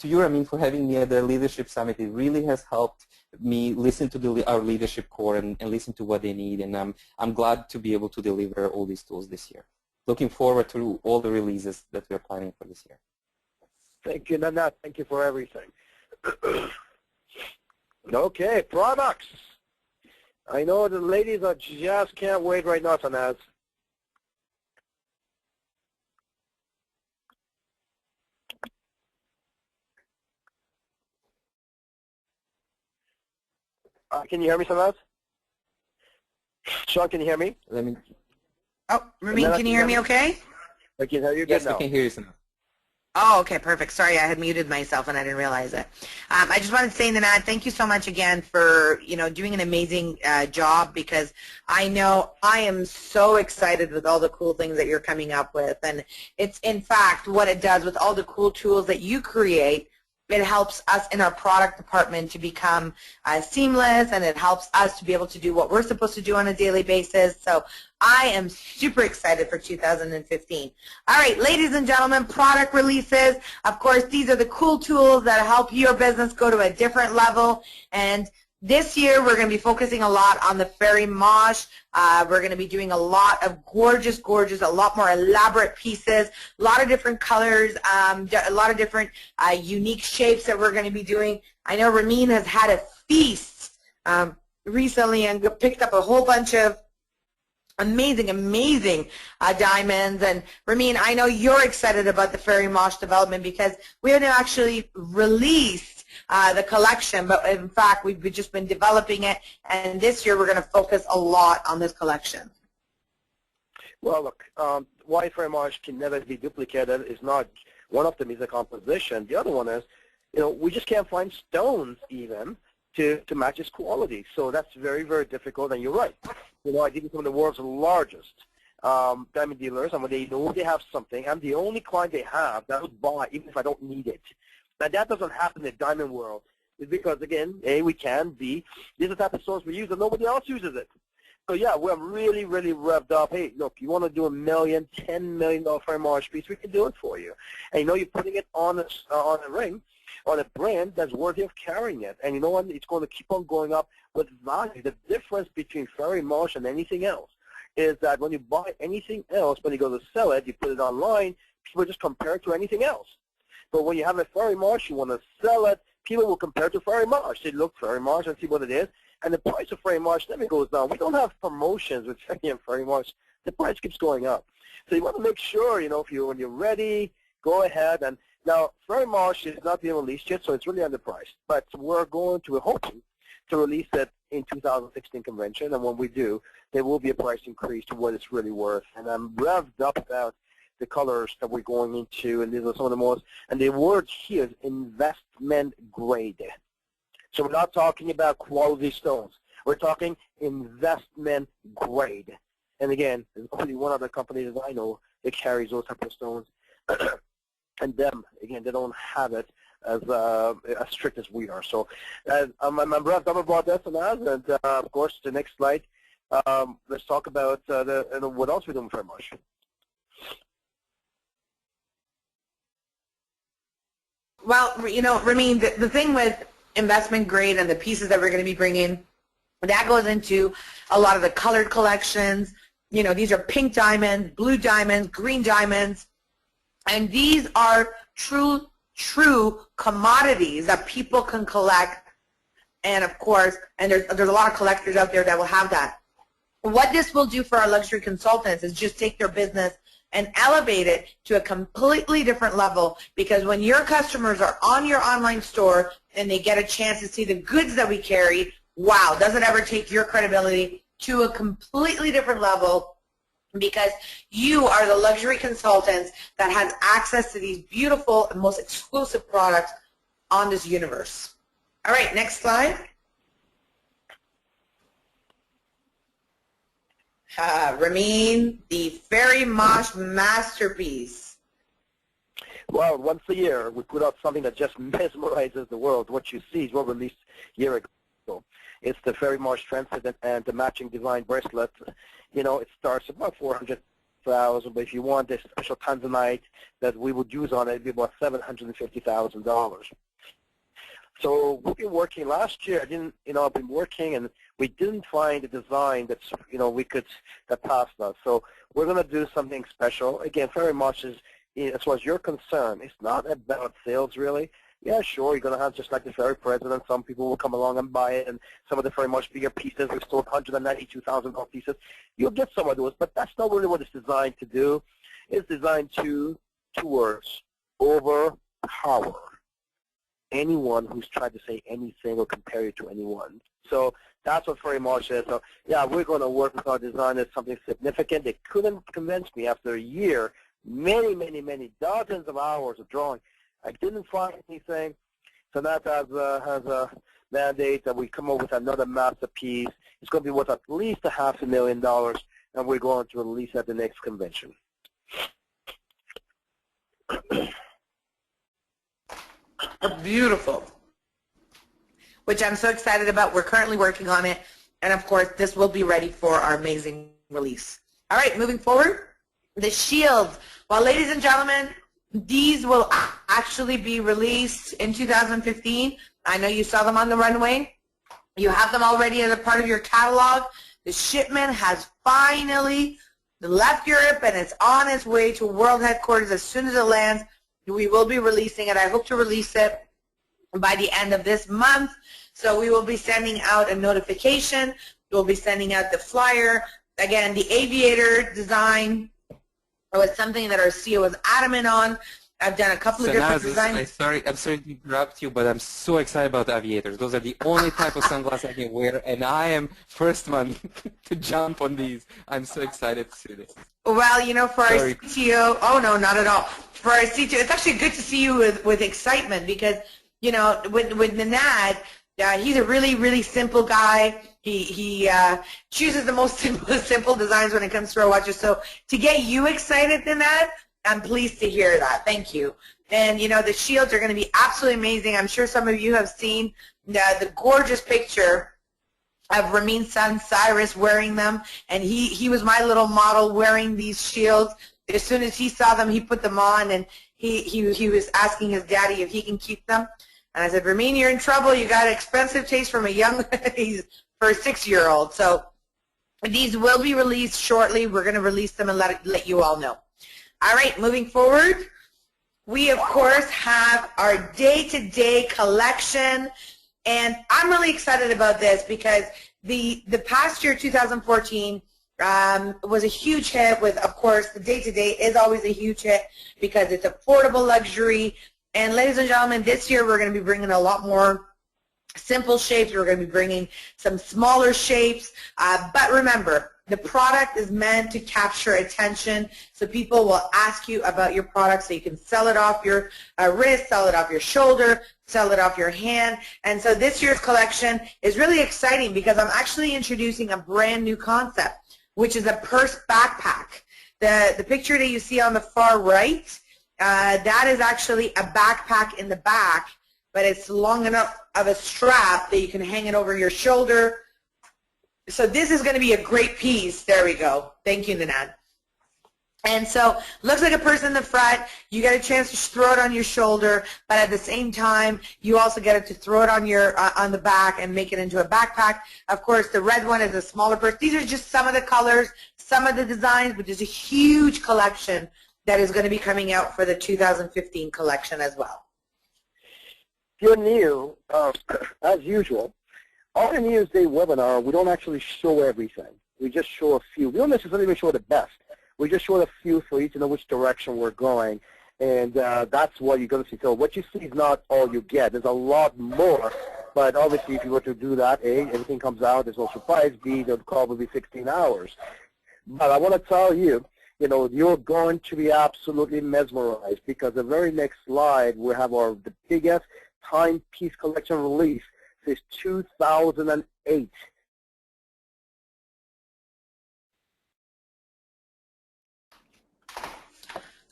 you, Ramin, for having me at the Leadership Summit. It really has helped me listen to our leadership core and listen to what they need, and I'm glad to be able to deliver all these tools this year. Looking forward to all the releases that we're planning for this year. Thank you, Nanette. Thank you for everything. Okay, products. I know the ladies are just can't wait right now, Tanaz. Can you hear me, Tanaz? Sean, can you hear me? Let me. Oh, Ramin, can you hear me okay? I can hear you Yes, good now. I can hear you, Sana. Oh, okay, perfect. Sorry, I had muted myself and I didn't realize it. I just wanted to say, Nanette, thank you so much again for doing an amazing job, because I know I am so excited with all the cool things that you're coming up with, and it's in fact what it does with all the cool tools that you create. It helps us in our product department to become seamless, and it helps us to be able to do what we're supposed to do on a daily basis. So I am super excited for 2015. All right, ladies and gentlemen, product releases. Of course, these are the cool tools that help your business go to a different level. And this year, we're going to be focusing a lot on the Fairy Mosh. We're going to be doing a lot of gorgeous, a lot more elaborate pieces, a lot of different colors, a lot of different unique shapes that we're going to be doing. I know Ramin has had a feast recently and picked up a whole bunch of amazing diamonds. And Ramin, I know you're excited about the Fairy Mosh development, because we haven't actually released the collection, but in fact we've just been developing it, and this year we're going to focus a lot on this collection. Well, look, why Fairy Mosh can never be duplicated is not, one of them is a composition. The other one is, we just can't find stones even to match its quality. So that's very, very difficult, and you're right. I deal with some of the world's largest diamond dealers, and when they know they have something, I'm the only client they have that would buy even if I don't need it. Now, that doesn't happen in the diamond world. It's because, again, A, we can, B, these are the type of stones we use and nobody else uses it. So, yeah, we're really, really revved up. Hey, look, you want to do $1 million, $10 million Ferrari piece, we can do it for you. And, you're putting it on a ring, on a brand that's worthy of carrying it. And you know what? It's going to keep on going up with value. The difference between Ferrari Marsh and anything else is that when you buy anything else, when you go to sell it, you put it online, people just compare it to anything else. But when you have a Ferrari Marsh, you want to sell it, people will compare it to Ferrari Marsh. They look Ferrari Marsh and see what it is, and the price of Ferrari Marsh never goes down. We don't have promotions with Ferrari Marsh. The price keeps going up. So you want to make sure, when you're ready, go ahead. And now, Ferrari Marsh is not being released yet, so it's really underpriced. But we're hoping to release it in 2016 convention, and when we do, there will be a price increase to what it's really worth. And I'm revved up about the colors that we're going into, and these are some of the most, and the word here is investment grade. So we're not talking about quality stones. We're talking investment grade. And again, there's only one other company that I know that carries those type of stones. And them, again, they don't have it as strict as we are. So I'm revved up about this and that. And of course, the next slide, let's talk about what else we're doing very much. Well, Ramin, the thing with investment grade and the pieces that we're going to be bringing, that goes into a lot of the colored collections. These are pink diamonds, blue diamonds, green diamonds, and these are true commodities that people can collect. And of course, and there's a lot of collectors out there that will have that. What this will do for our luxury consultants is just take their business and elevate it to a completely different level, because when your customers are on your online store and they get a chance to see the goods that we carry, wow, does it ever take your credibility to a completely different level, because you are the luxury consultants that has access to these beautiful and most exclusive products on this universe. All right, next slide. Ramin, the Ferrari Marsh masterpiece. Well, once a year, we put out something that just mesmerizes the world. What you see is what we released a year ago. It's the Ferrari Marsh Transit and the matching design bracelet. It starts about $400,000, but if you want this special tanzanite that we would use on it, it'd be about $750,000. So we've been working last year. I've been working, and we didn't find a design that's, that passed us. So we're going to do something special. Again, Ferrari Marsh is, as far as you're concerned, it's not about sales really. Yeah, sure, you're going to have, just like the Ferrari President, some people will come along and buy it, and some of the Ferrari Marsh bigger pieces, we've sold $192,000 pieces. You'll get some of those, but that's not really what it's designed to do. It's designed to, two words, overpower anyone who's tried to say anything or compare you to anyone. So that's what Ferrari Marsh is. So yeah, we're going to work with our designers, something significant. They couldn't convince me after a year, many dozens of hours of drawing. I didn't find anything. So that has a mandate that we come up with another masterpiece. It's going to be worth at least $500,000, and we're going to release at the next convention. Beautiful, which I'm so excited about. We're currently working on it, and of course this will be ready for our amazing release. All right, moving forward, the shields. Well, ladies and gentlemen, these will actually be released in 2015. I know you saw them on the runway. You have them already as a part of your catalog. The shipment has finally left Europe, and it's on its way to world headquarters. As soon as it lands, we will be releasing it. I hope to release it by the end of this month. So we will be sending out a notification. We'll be sending out the flyer. Again, the aviator design was something that our CEO was adamant on. I've done a couple of different designs. I'm sorry to interrupt you, but I'm so excited about the aviators. Those are the only type of sunglasses I can wear, and I am first one to jump on these. I'm so excited to see this. Well, for our CTO, oh no, not at all. For our CTO, it's actually good to see you with excitement, because you know, with Nanad, he's a really, really simple guy. He chooses the most simple designs when it comes to our watches. So to get you excited, Nanad, I'm pleased to hear that. Thank you. And, you know, the shields are going to be absolutely amazing. I'm sure some of you have seen the gorgeous picture of Ramin's son Cyrus wearing them, and he was my little model wearing these shields. As soon as he saw them, he put them on, and he was asking his daddy if he can keep them. And I said, Ramin, you're in trouble. You got expensive taste from a young, for a 6-year-old. So these will be released shortly. We're going to release them and let you all know. All right, moving forward, we of course have our day-to-day collection. And I'm really excited about this because the past year, 2014, was a huge hit with, of course, the day-to-day is always a huge hit because it's affordable luxury. And ladies and gentlemen, this year we're going to be bringing a lot more simple shapes. We're going to be bringing some smaller shapes. But remember, the product is meant to capture attention, so people will ask you about your product so you can sell it off your wrist, sell it off your shoulder, sell it off your hand. And so this year's collection is really exciting because I'm actually introducing a brand new concept, which is a purse backpack. The picture that you see on the far right, that is actually a backpack in the back, but it's long enough of a strap that you can hang it over your shoulder. So this is going to be a great piece. There we go. Thank you, Nanad. And so looks like a purse in the front. You get a chance to throw it on your shoulder, but at the same time, you also get it to throw it on your on the back and make it into a backpack. Of course, the red one is a smaller purse. These are just some of the colors, some of the designs, but there's a huge collection that is going to be coming out for the 2015 collection as well. If you're new, as usual, on the News Day webinar, we don't actually show everything. We just show a few. We don't necessarily even show the best. We just show a few for you to know which direction we're going, and that's what you're going to see. So what you see is not all you get. There's a lot more, but obviously if you were to do that, A, everything comes out, there's no surprise, B, there'll probably be 16 hours. But I want to tell you, you know, you're going to be absolutely mesmerized because the very next slide, we have the biggest timepiece collection release. This 2008.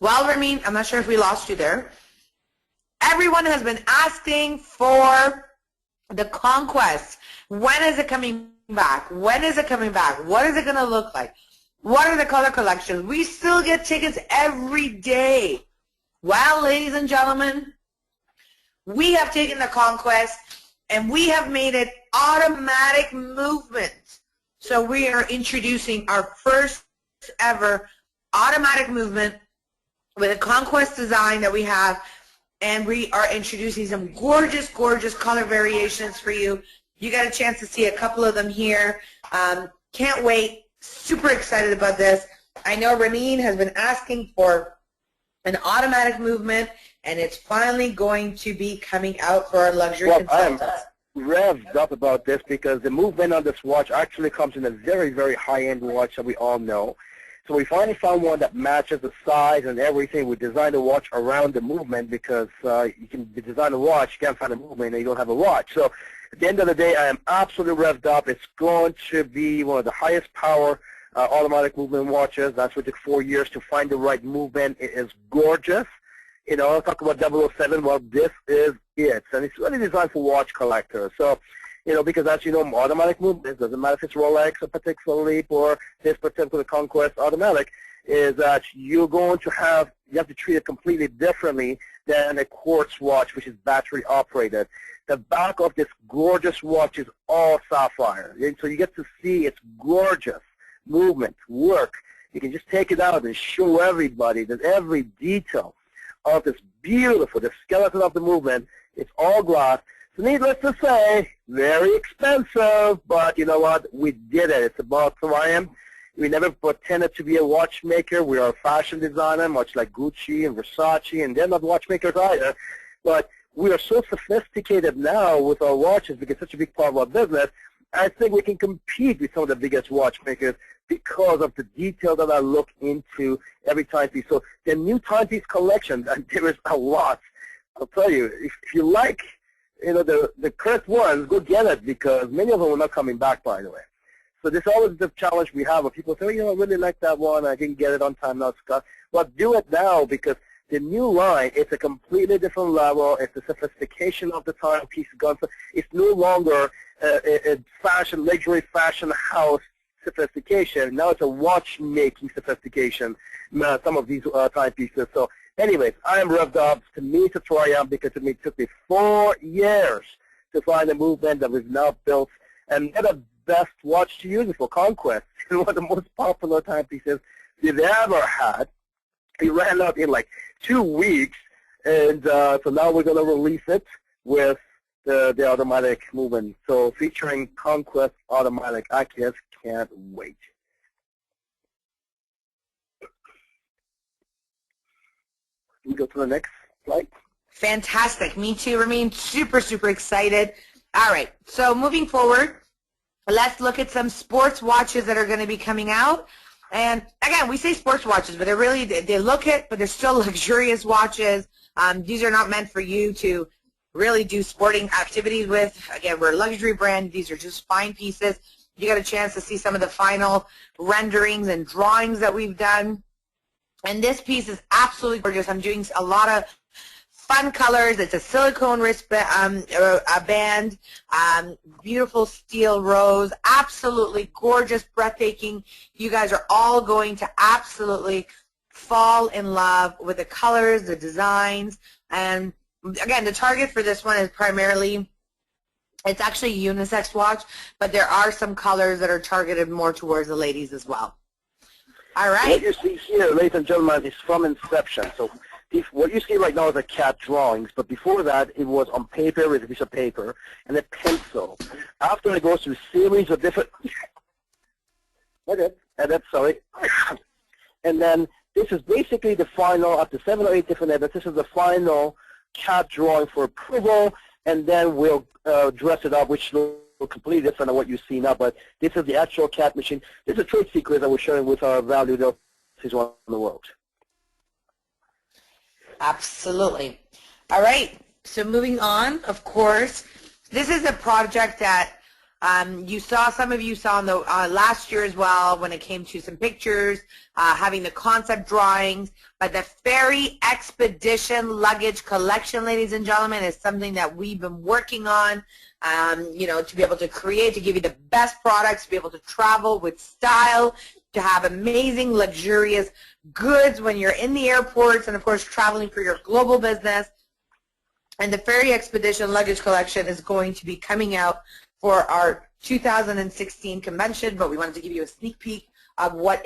Well, Ramin, I'm not sure if we lost you there. Everyone has been asking for the Conquest. When is it coming back? When is it coming back? What is it going to look like? What are the color collections? We still get tickets every day. Well, ladies and gentlemen, we have taken the Conquest and we have made it automatic movement. So we are introducing our first ever automatic movement with a Conquest design that we have, and we are introducing some gorgeous, gorgeous color variations for you. You got a chance to see a couple of them here. Can't wait. Super excited about this. I know Ramin has been asking for an automatic movement, and it's finally going to be coming out for our luxury consultants. I'm revved up about this because the movement on this watch actually comes in a very, very high-end watch that we all know. So we finally found one that matches the size and everything. We designed the watch around the movement because you can design a watch, you can't find a movement, and you don't have a watch. So at the end of the day, I am absolutely revved up. It's going to be one of the highest power automatic movement watches. That's what took 4 years to find the right movement. It is gorgeous. You know, I'll talk about 007. Well, this is it. And it's really designed for watch collectors. So, you know, because as you know, automatic movement, doesn't matter if it's Rolex, a particular Leap, or this particular Conquest automatic, is that you're going to have, you have to treat it completely differently than a quartz watch, which is battery operated. The back of this gorgeous watch is all sapphire. And so you get to see its gorgeous movement, work. You can just take it out and show everybody that every detail of this beautiful, the skeleton of the movement, it's all glass. So needless to say, very expensive, but you know what? We did it. It's about who I am. We never pretended to be a watchmaker. We are a fashion designer, much like Gucci and Versace, and they're not watchmakers either. But we are so sophisticated now with our watches because it's such a big part of our business. I think we can compete with some of the biggest watchmakers because of the detail that I look into every timepiece. So the new timepiece collection, and there is a lot. I'll tell you, if you like the correct ones, go get it, because many of them are not coming back, by the way. So this is always the challenge we have, where people say, I really like that one, I didn't get it on time now, Scott. Well, do it now, because the new line, it's a completely different level. It's the sophistication of the timepiece gone. So it's no longer a fashion, luxury fashion house sophistication. Now it's a watchmaking sophistication, some of these timepieces. So anyways, I am revved up. To me, it's a triumph, because it took me 4 years to find a movement that was now built. And they're the best watch to use it for conquest. One of the most popular timepieces they've ever had. It ran out in like 2 weeks, and so now we're going to release it with the automatic movement. So featuring Conquest Automatic. I just can't wait. Can we go to the next slide? Fantastic. Me too, Ramin. Super, super excited. All right. So moving forward, let's look at some sports watches that are going to be coming out. And again, we say sports watches, but they look it, but they're still luxurious watches. These are not meant for you to really do sporting activities with. Again, we're a luxury brand. These are just fine pieces. You got a chance to see some of the final renderings and drawings that we've done. And this piece is absolutely gorgeous. I'm doing a lot of fun colors. It's a silicone wristband, a band, beautiful steel rose, absolutely gorgeous, breathtaking. You guys are all going to absolutely fall in love with the colors, the designs, and again, the target for this one is primarily, it's actually a unisex watch, but there are some colors that are targeted more towards the ladies as well. All right. What you see here, ladies and gentlemen, is from inception. So what you see right now is a CAD drawings, but before that, it was on paper with a piece of paper and a pencil. After it goes through a series of different, and then this is basically the final, after 7 or 8 different edits, this is the final CAD drawing for approval, and then we'll dress it up, which will completely different than what you see now, but this is the actual CAD machine. This is a trade secret that we're sharing with our valued officers around the world. Absolutely. All right. So moving on, of course, this is a project that some of you saw in the last year as well when it came to some pictures, having the concept drawings. But the Ferry Expedition Luggage Collection, ladies and gentlemen, is something that we've been working on, to be able to create, to give you the best products, to be able to travel with style, to have amazing, luxurious goods when you're in the airports and, of course, traveling for your global business. And the Ferry Expedition Luggage Collection is going to be coming out for our 2016 convention, but we wanted to give you a sneak peek of what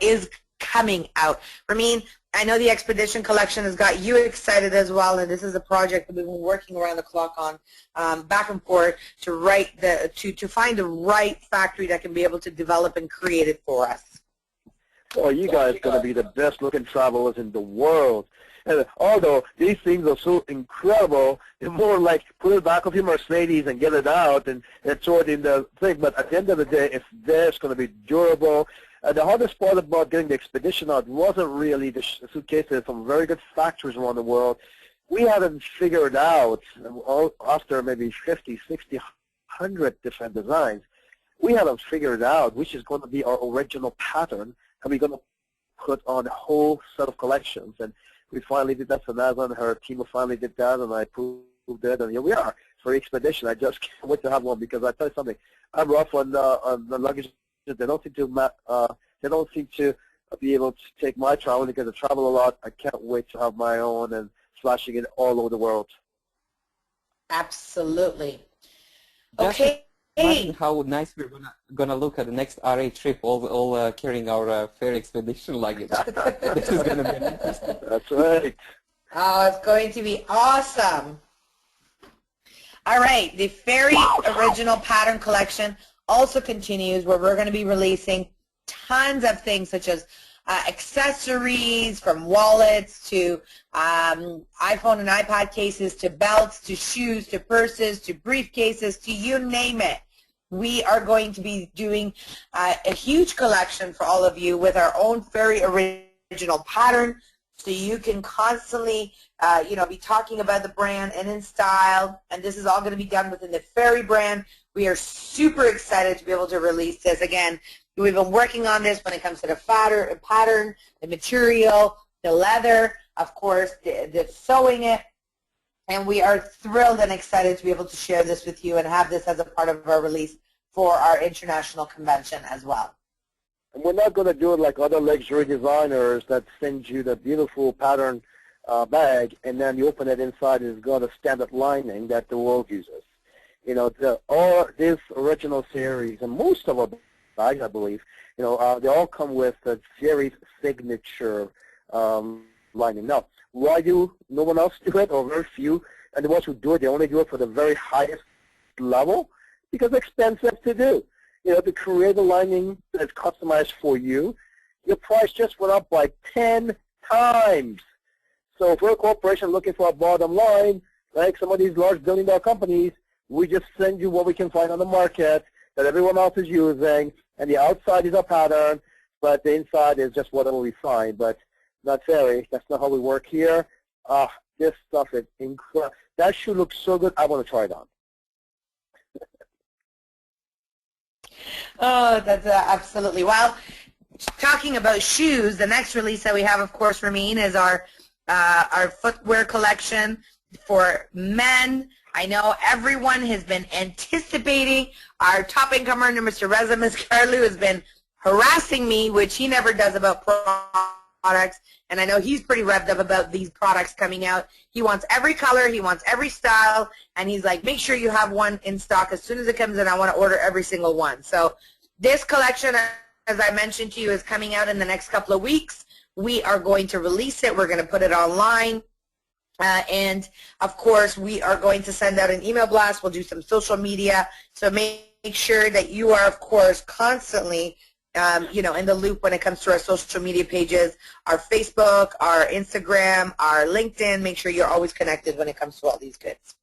is coming out. Ramin, I know the Expedition Collection has got you excited as well, and this is a project that we've been working around the clock on, back and forth, to find the right factory that can be able to develop and create it for us. Oh, you guys are going to be the best looking travelers in the world. And although these things are so incredible, they're more like put it back of your Mercedes and get it out and throw it in the thing. But at the end of the day, it's there. It's going to be durable. The hardest part about getting the Expedition out wasn't really the suitcases from very good factories around the world. We haven't figured out, after maybe 50, 60, 100 different designs, we haven't figured out which is going to be our original pattern, and we're going to put on a whole set of collections. And we finally did that. So Naz and her team finally did that, and I proved it, and here we are for Expedition. I just can't wait to have one, because I tell you something, I'm rough on the luggage. They don't seem to be able to take my travel, because I travel a lot. I can't wait to have my own and flashing it all over the world. Absolutely. Just Okay. imagine how nice we're gonna look at the next RA trip, all carrying our Ferry Expedition luggage. This is gonna be interesting. That's right. Oh, it's going to be awesome. All right, the Ferry Original Pattern Collection also continues, where we're going to be releasing tons of things such as accessories, from wallets to iPhone and iPad cases, to belts, to shoes, to purses, to briefcases, to you name it. We are going to be doing a huge collection for all of you with our own Ferry Original Pattern so you can constantly, be talking about the brand and in style. And this is all going to be done within the Fairy brand. We are super excited to be able to release this. Again, we've been working on this when it comes to the pattern, the material, the leather, of course, the sewing it. And we are thrilled and excited to be able to share this with you and have this as a part of our release for our international convention as well. And we're not going to do it like other luxury designers that send you the beautiful pattern bag, and then you open it inside and it's got a standard lining that the world uses. You know, this original series, and most of our bags, I believe, they all come with the series signature lining. Now, why do no one else do it, or very few? And the ones who do it, they only do it for the very highest level because it's expensive to do. To create a lining that's customized for you, your price just went up by 10 times. So for a corporation looking for a bottom line, like some of these large billion-dollar companies, we just send you what we can find on the market that everyone else is using, and the outside is a pattern, but the inside is just whatever we find. But not Fairy. That's not how we work here. This stuff is incredible. That shoe looks so good, I want to try it on. Oh, that's absolutely. Well, talking about shoes, the next release that we have, of course, Ramin, is our footwear collection for men. I know everyone has been anticipating. Our top income earner, Mr. Reza Miscarlu, has been harassing me, which he never does, about products, and I know he's pretty revved up about these products coming out. He wants every color, he wants every style, and he's like, make sure you have one in stock as soon as it comes in. I want to order every single one. So this collection, as I mentioned to you, is coming out in the next couple of weeks. We are going to release it. We're going to put it online. And, of course, we are going to send out an email blast. We'll do some social media. So make sure that you are, of course, constantly in the loop when it comes to our social media pages, our Facebook, our Instagram, our LinkedIn. Make sure you're always connected when it comes to all these goods.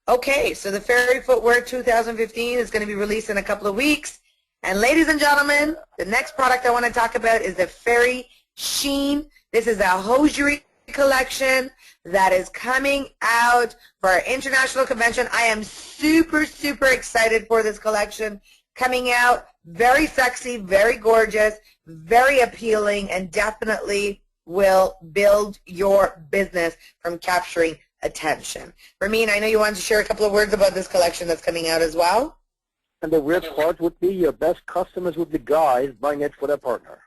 Okay, so the Fairy Footwear 2015 is going to be released in a couple of weeks. And ladies and gentlemen, the next product I want to talk about is the Fairy Sheen. This is a hosiery collection that is coming out for our international convention. I am super, super excited for this collection coming out. Very sexy, very gorgeous, very appealing, and definitely will build your business from capturing attention. Ramin, I know you wanted to share a couple of words about this collection that's coming out as well. And the weird part would be your best customers would be guys buying it for their partner.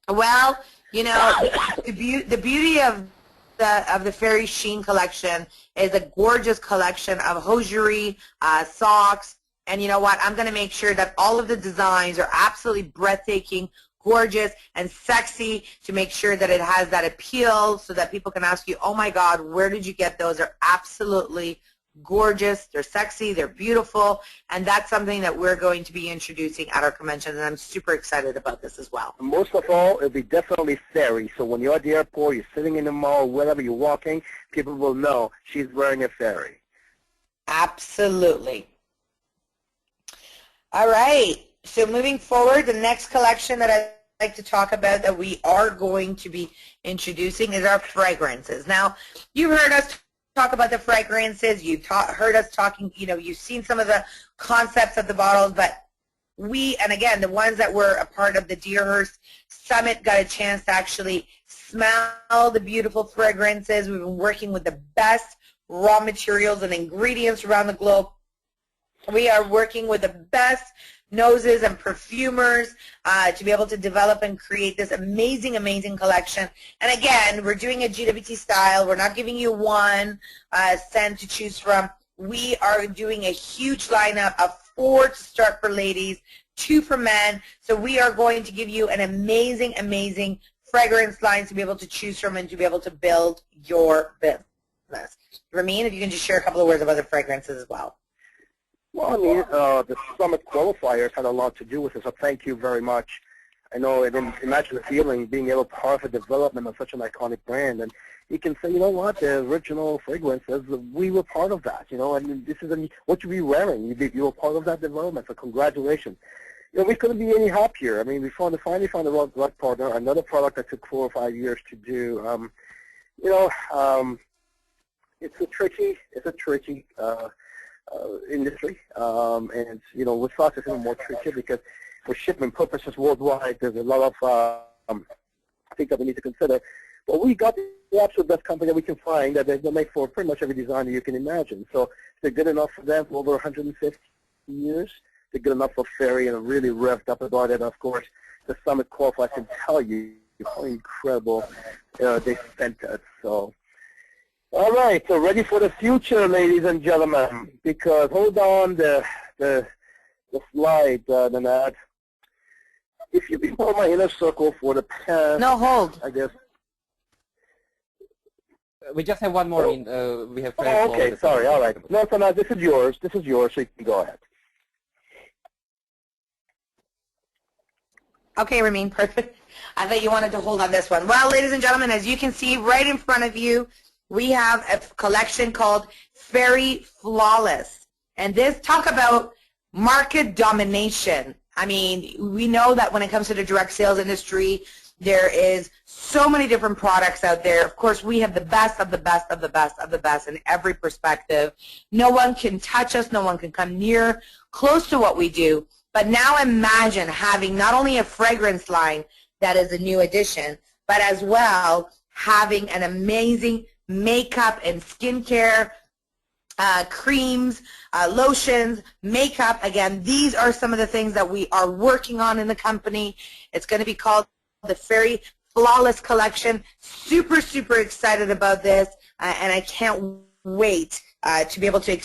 Well, the beauty of the Fairy Sheen collection is a gorgeous collection of hosiery, socks, and you know what? I'm going to make sure that all of the designs are absolutely breathtaking, gorgeous, and sexy to make sure that it has that appeal so that people can ask you, oh my God, where did you get those? They're absolutely gorgeous, they're sexy, they're beautiful, and that's something that we're going to be introducing at our convention, and I'm super excited about this as well. Most of all, it'll be definitely Fairy, so when you're at the airport, you're sitting in the mall, wherever you're walking, people will know she's wearing a Fairy. Absolutely. All right, so moving forward, the next collection that I'd like to talk about that we are going to be introducing is our fragrances. Now, you've heard us talk about the fragrances. You've heard us talking, you've seen some of the concepts of the bottles, but and again, the ones that were a part of the Deerhurst Summit got a chance to actually smell the beautiful fragrances. We've been working with the best raw materials and ingredients around the globe. We are working with the best noses and perfumers to be able to develop and create this amazing, amazing collection. And again, we're doing a GWT style. We're not giving you one scent to choose from. We are doing a huge lineup of 4 to start for ladies, 2 for men. So we are going to give you an amazing, amazing fragrance line to be able to choose from and to be able to build your business. Ramin, if you can just share a couple of words about the fragrances as well. Well, I mean, the Summit qualifiers had a lot to do with it, so thank you very much. I know, and imagine the feeling being able to part of the development of such an iconic brand. And you can say, you know what, the original fragrances, we were part of that, and this is what you be wearing. You were part of that development, so congratulations. we couldn't be any happier. I mean, we finally found the right partner. Another product that took 4 or 5 years to do. It's a tricky industry, and with us it's even more tricky because for shipment purposes worldwide, there's a lot of things that we need to consider. But we got the absolute best company that we can find that they'll make for pretty much every designer you can imagine. So they're good enough for them for over 150 years. They're good enough for Ferry, and I'm really revved up about it. And of course, the Summit qualifier, I can tell you how incredible they spent it. So, all right, so ready for the future, ladies and gentlemen. Because hold on, the slide, Nanad. If you've been part of my inner circle for the past, No, hold. I guess. We just have one more. We have. Oh, okay, sorry. All right. No, so now this is yours. This is yours, so you can go ahead. Okay, Ramin, perfect. I thought you wanted to hold on this one. Well, ladies and gentlemen, as you can see right in front of you, we have a collection called Ferry Flawless. And this, talk about market domination. I mean, we know that when it comes to the direct sales industry, there is so many different products out there. Of course, we have the best of the best of the best of the best in every perspective. No one can touch us. No one can come near, close to what we do. But now imagine having not only a fragrance line that is a new addition, but as well having an amazing makeup and skincare, creams, lotions, makeup. Again, these are some of the things that we are working on in the company. It's going to be called the Ferry Flawless Collection. Super, super excited about this, and I can't wait to be able to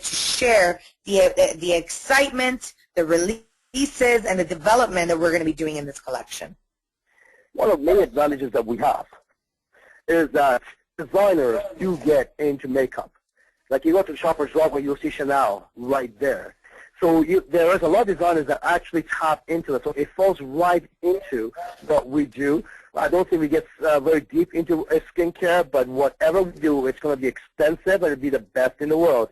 share the excitement, the releases, and the development that we're going to be doing in this collection. One of the main advantages that we have is that designers do get into makeup. Like you go to Shoppers Drug where you'll see Chanel right there. So there is a lot of designers that actually tap into it. So it falls right into what we do. I don't think we get very deep into skincare, but whatever we do, it's going to be expensive and it'll be the best in the world.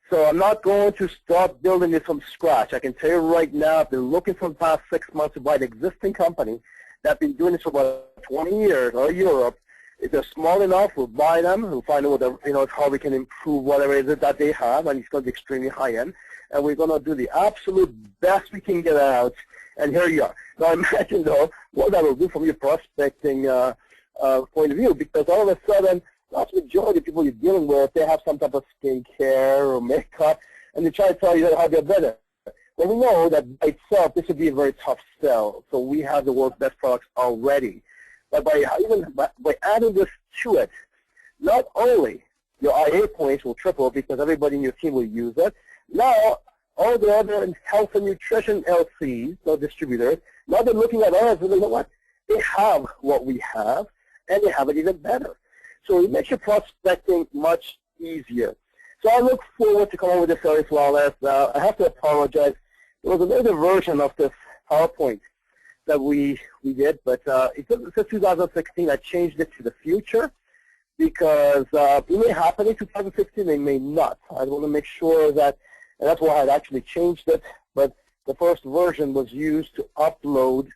So I'm not going to start building this from scratch. I can tell you right now, I've been looking for the past 6 months to buy an existing company that's been doing this for about 20 years, or Europe. If they're small enough, we'll buy them. We'll find out what how we can improve whatever it is that they have, and it's going to be extremely high-end. And we're going to do the absolute best we can get out, and here you are. Now imagine, though, what that will do from your prospecting point of view, because all of a sudden, that's the majority of people you're dealing with, they have some type of skincare or makeup, and they try to tell you how they're better. Well, we know that by itself, this would be a very tough sell. So we have the world's best products already. But by adding this to it, not only your IA points will triple because everybody in your team will use it, now all the other health and nutrition LCs, so distributors, now they're looking at us and they know what? They have what we have, and they have it even better. So it makes your prospecting much easier. So I look forward to coming up with this Ferry Flawless. I have to apologize. There was another version of this PowerPoint that we did, but it says 2016. I changed it to the future because it may happen in 2016, it may not. I want to make sure that, and that's why I had actually changed it, but the first version was used to upload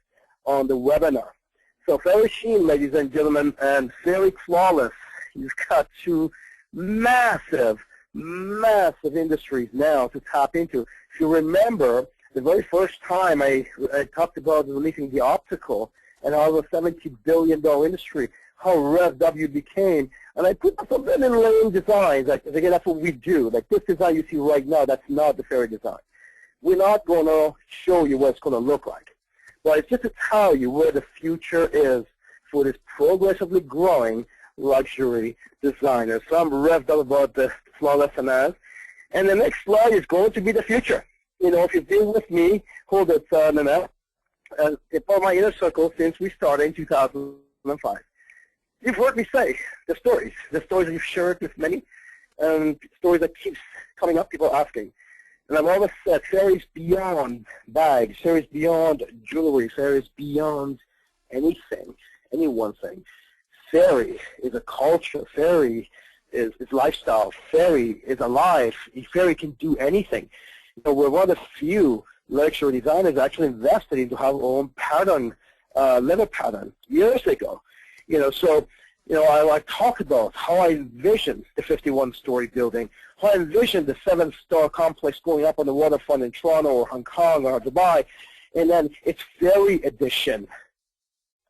on the webinar. So Ferry Sheen, ladies and gentlemen, and Ferry Flawless, he's got two massive industries now to tap into. If you remember, the very first time I talked about releasing the optical and how it was a $70 billion industry, how revved up you became. And I put some very lame designs. Like, again, that's what we do. Like this design you see right now, that's not the Ferry design. We're not going to show you what it's going to look like. But it's just to tell you where the future is for this progressively growing luxury designer. So I'm revved up about the Flawless Finance. And the next slide is going to be the future. You know, if you've been with me, hold it, Nanette, it's part of my inner circle since we started in 2005. You've heard me say the stories that you've shared with many, and stories that keeps coming up, people asking. And I've always said, Ferry's beyond bags, Ferry's beyond jewelry, Ferry's beyond anything, any one thing. Ferry is a culture. Ferry is lifestyle. Ferry is alive. Ferry can do anything. You know, we're one of the few luxury designers actually invested into our own pattern, leather pattern years ago. So I talk about how I envisioned the 51-story building, how I envisioned the 7-star complex going up on the waterfront in Toronto or Hong Kong or Dubai, and then it's Ferry Edition.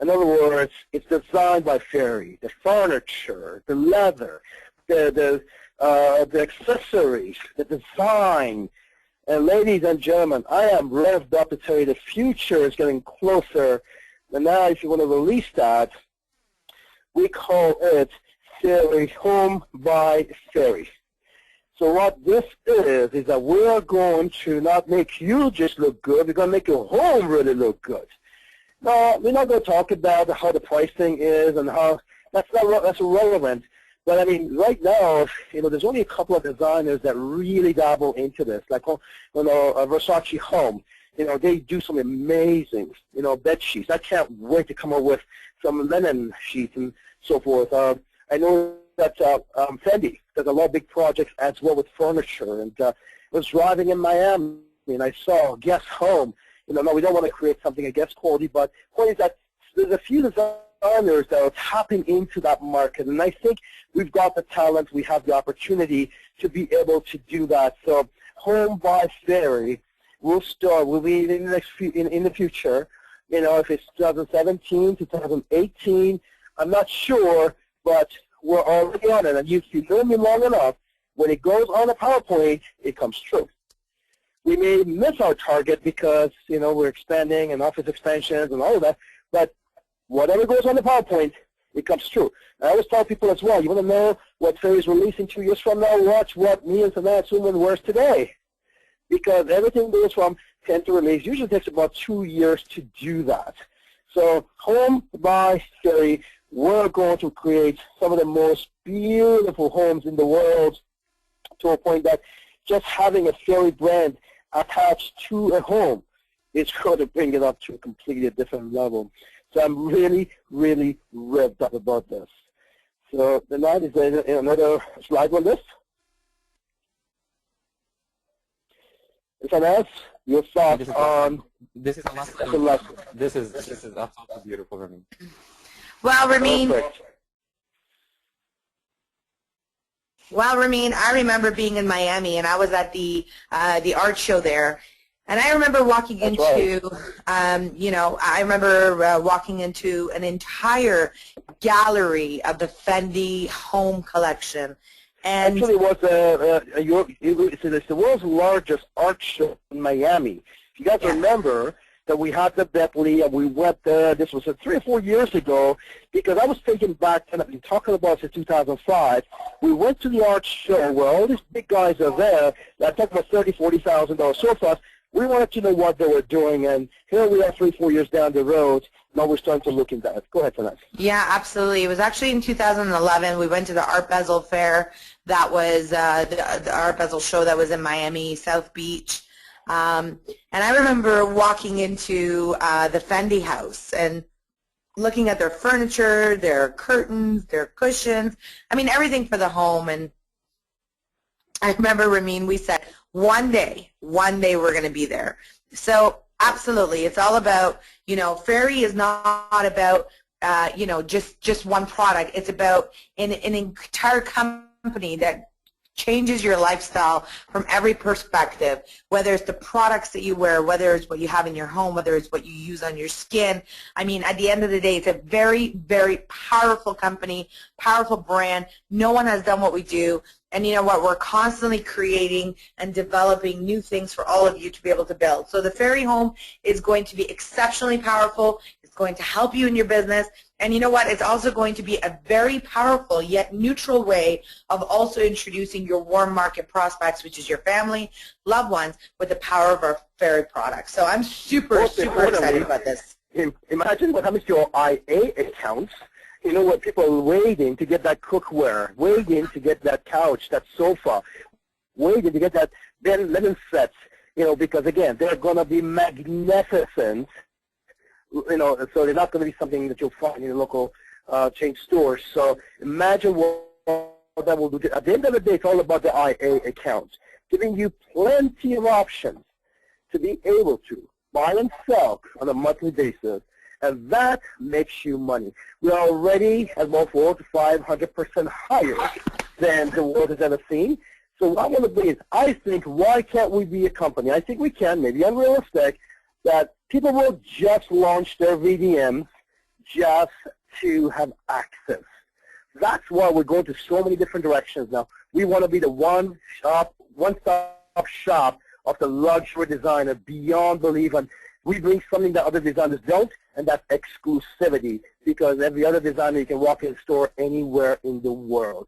In other words, it's designed by Ferry. The furniture, the leather, the accessories, the design. And ladies and gentlemen, I am revved up to tell you the future is getting closer. And now if you want to release that, we call it Ferry Home by Ferry. So what this is that we're going to not make you just look good, we're going to make your home really look good. No, we're not going to talk about how the pricing is and how that's irrelevant. But I mean, right now, there's only a couple of designers that really dabble into this, like Versace Home. They do some amazing, bed sheets. I can't wait to come up with some linen sheets and so forth. I know that Fendi does a lot of big projects as well with furniture. And I was driving in Miami and I saw Guest Home. No, we don't want to create something against quality, but the point is that there's a few designers that are tapping into that market, and I think we've got the talent, we have the opportunity to be able to do that. So Home by Ferry will be in the next in the future. If it's 2017, 2018, I'm not sure, but we're already on it. And if you know me long enough, when it goes on a PowerPoint, it comes true. We may miss our target because, we're expanding and office expansions and all of that, but whatever goes on the PowerPoint, it comes true. I always tell people as well, you want to know what Ferry is releasing 2 years from now, watch what me and Savannah Suman wears today. Because everything goes from 10 to release. Usually takes about 2 years to do that. So Home by Ferry, we're going to create some of the most beautiful homes in the world to a point that just having a Ferry brand attached to a home is going to bring it up to a completely different level. So I'm really, really revved up about this. So the next is another slide on this. FNS, your thoughts on this is absolutely beautiful, Ramin. Well, Ramin. Perfect. Well, Ramin, I remember being in Miami, and I was at the art show there, and I remember walking into, I remember walking into an entire gallery of the Fendi home collection. And actually, it's the world's largest art show in Miami. If you guys remember that we had the Bentley and we went there, this was 3 or 4 years ago, because I was thinking back, and I've been talking about since 2005, we went to the art show where all these big guys are there, that talking about $30,000, $40,000 sofas. We wanted to know what they were doing, and here we are 3 or 4 years down the road. Now we're starting to look into that. Go ahead, Vanessa. Yeah, absolutely. It was actually in 2011. We went to the Art Basel Fair. That was the Art Basel show that was in Miami, South Beach. And I remember walking into the Fendi house and looking at their furniture, their curtains, their cushions. I mean, everything for the home. And I remember, Ramin, we said, one day we're going to be there. So absolutely, it's all about, Ferry is not about, just one product. It's about an entire company that changes your lifestyle from every perspective, whether it's the products that you wear, whether it's what you have in your home, whether it's what you use on your skin. I mean, at the end of the day, it's a very, very powerful company, powerful brand. No one has done what we do. And you know what? We're constantly creating and developing new things for all of you to be able to build. So the Ferry Home is going to be exceptionally powerful. It's going to help you in your business. And you know what? It's also going to be a very powerful yet neutral way of also introducing your warm market prospects, which is your family, loved ones, with the power of our Ferry products. So I'm super excited about this. Imagine what happens to your IA accounts. What people are waiting to get that cookware, waiting to get that couch, that sofa, waiting to get that linen sets, because again, they're going to be magnificent, so they're not going to be something that you'll find in your local chain stores. So imagine what that will do. At the end of the day, it's all about the IA account, giving you plenty of options to be able to buy and sell on a monthly basis, and that makes you money. We're already at about 400 to 500% higher than the world has ever seen. So what I want to be is, I think, why can't we be a company? I think we can, maybe unrealistic, that people will just launch their VDMs just to have access. That's why we're going to so many different directions now. We want to be the one-stop shop of the luxury designer beyond belief, and we bring something that other designers don't, and that's exclusivity, because every other designer, you can walk in the store anywhere in the world.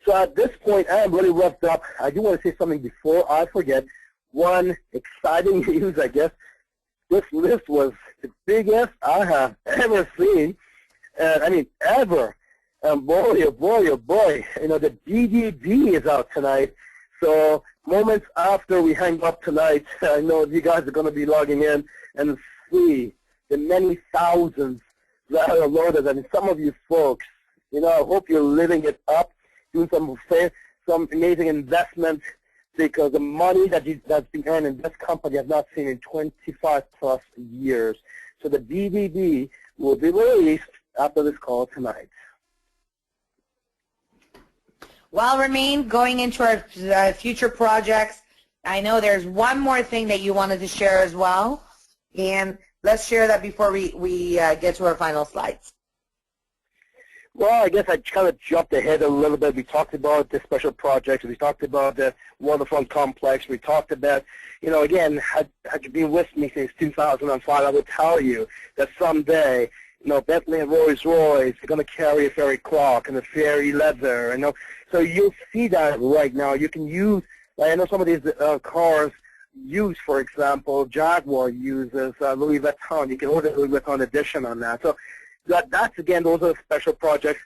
So at this point, I am really revved up. I do want to say something before I forget. One exciting news, I guess. This list was the biggest I have ever seen. I mean, ever. And boy, oh boy, oh boy. You know, the DDD is out tonight. So moments after we hang up tonight, I know you guys are going to be logging in and see the many thousands that are loaded. I mean, some of you folks, you know, I hope you're living it up, doing some amazing investment, because the money that's been earned in this company I've not seen in 25 plus years. So the DVD will be released after this call tonight. Well, Ramin, going into our future projects, I know there's one more thing that you wanted to share as well, and let's share that before we get to our final slides. Well, I guess I kind of jumped ahead a little bit. We talked about the special projects. We talked about the waterfront complex. We talked about, you know, again, had you been with me since 2005, I would tell you that someday, you know, Bentley and Rolls-Royce are going to carry a fairy clock and a fairy leather, you know. So you'll see that right now. You can use, I know some of these cars use, for example, Jaguar uses Louis Vuitton. You can order Louis Vuitton edition on that. So that's, again, those are special projects.